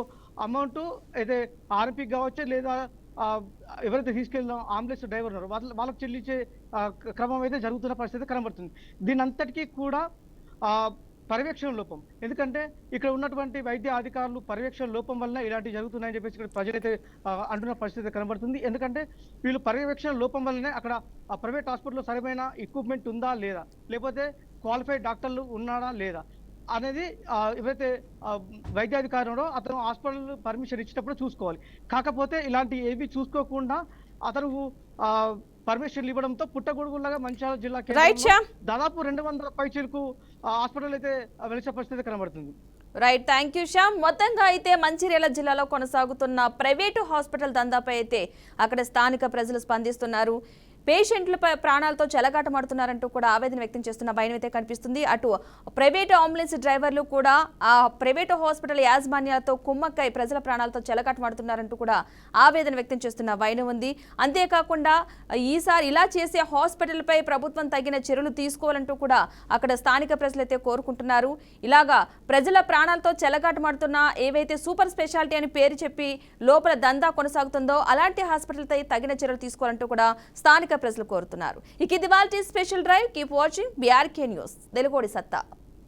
అమౌంట్ అయితే ఆర్ఎంపీకి కావచ్చు, లేదా ఎవరైతే తీసుకెళ్ళిన అంబులెన్స్ డ్రైవర్ ఉన్నారో వాళ్ళకి చెల్లించే క్రమం అయితే జరుగుతున్న పరిస్థితి కనబడుతుంది. దీని అంతటికీ కూడా పర్యవేక్షణ లోపం. ఎందుకంటే ఇక్కడ ఉన్నటువంటి వైద్య అధికారులు పర్యవేక్షణ లోపం వల్ల ఇలాంటివి జరుగుతున్నాయని చెప్పేసి ఇక్కడ ప్రజలైతే అంటున్న పరిస్థితి కనబడుతుంది. ఎందుకంటే వీళ్ళు పర్యవేక్షణ లోపం వల్లనే అక్కడ ఆ ప్రైవేట్ హాస్పిటల్లో సరైన ఎక్విప్మెంట్ ఉందా లేదా, లేకపోతే క్వాలిఫైడ్ డాక్టర్లు ఉన్నారా లేదా అనేది ఎవరైతే వైద్యాధికారి ఉన్నాడో అతను హాస్పిటల్ పర్మిషన్ ఇచ్చేటప్పుడు చూసుకోవాలి. కాకపోతే ఇలాంటి ఏవి చూసుకోకుండా అతను పర్మిషన్లు ఇవ్వడంతో పుట్టగొడుగులాగా మంచిర్యాల జిల్లా దాదాపు 200 పైచీలకు హాస్పిటల్ అయితే వెలిసే పరిస్థితి కనబడుతుంది. Right, thank you Shyam. మొత్తంగా అయితే మంచిర్యాల జిల్లాలో కొనసాగుతున్న ప్రైవేటు హాస్పిటల్ దందాపై అయితే అక్కడ స్థానిక ప్రజలు స్పందిస్తున్నారు. పేషెంట్లపై ప్రాణాలతో చెలగాటమాడుతున్నారంటూ కూడా ఆవేదన వ్యక్తం చేస్తున్న భయం అయితే కనిపిస్తుంది. అటు ప్రైవేటు అంబులెన్స్ డ్రైవర్లు కూడా ఆ ప్రైవేటు హాస్పిటల్ యాజమాన్యాలతో కుమ్మక్కై ప్రజల ప్రాణాలతో చెలగాటమాడుతున్నారంటూ కూడా ఆవేదన వ్యక్తం చేస్తున్న వైనం ఉంది. అంతేకాకుండా ఈసారి ఇలా చేసే హాస్పిటల్పై ప్రభుత్వం తగిన చర్యలు తీసుకోవాలంటూ కూడా అక్కడ స్థానిక ప్రజలైతే కోరుకుంటున్నారు. ఇలాగా ప్రజల ప్రాణాలతో చెలగాటమాడుతున్న ఏవైతే సూపర్ స్పెషాలిటీ అని పేరు చెప్పి లోపల దందా కొనసాగుతుందో అలాంటి హాస్పిటల్పై తగిన చర్యలు తీసుకోవాలంటూ కూడా స్థానిక ప్రజలు కోరుతున్నారు. ఇక ఇది వాల్టీ special drive. Keep watching BRK news, తెలుగోడి సత్తా.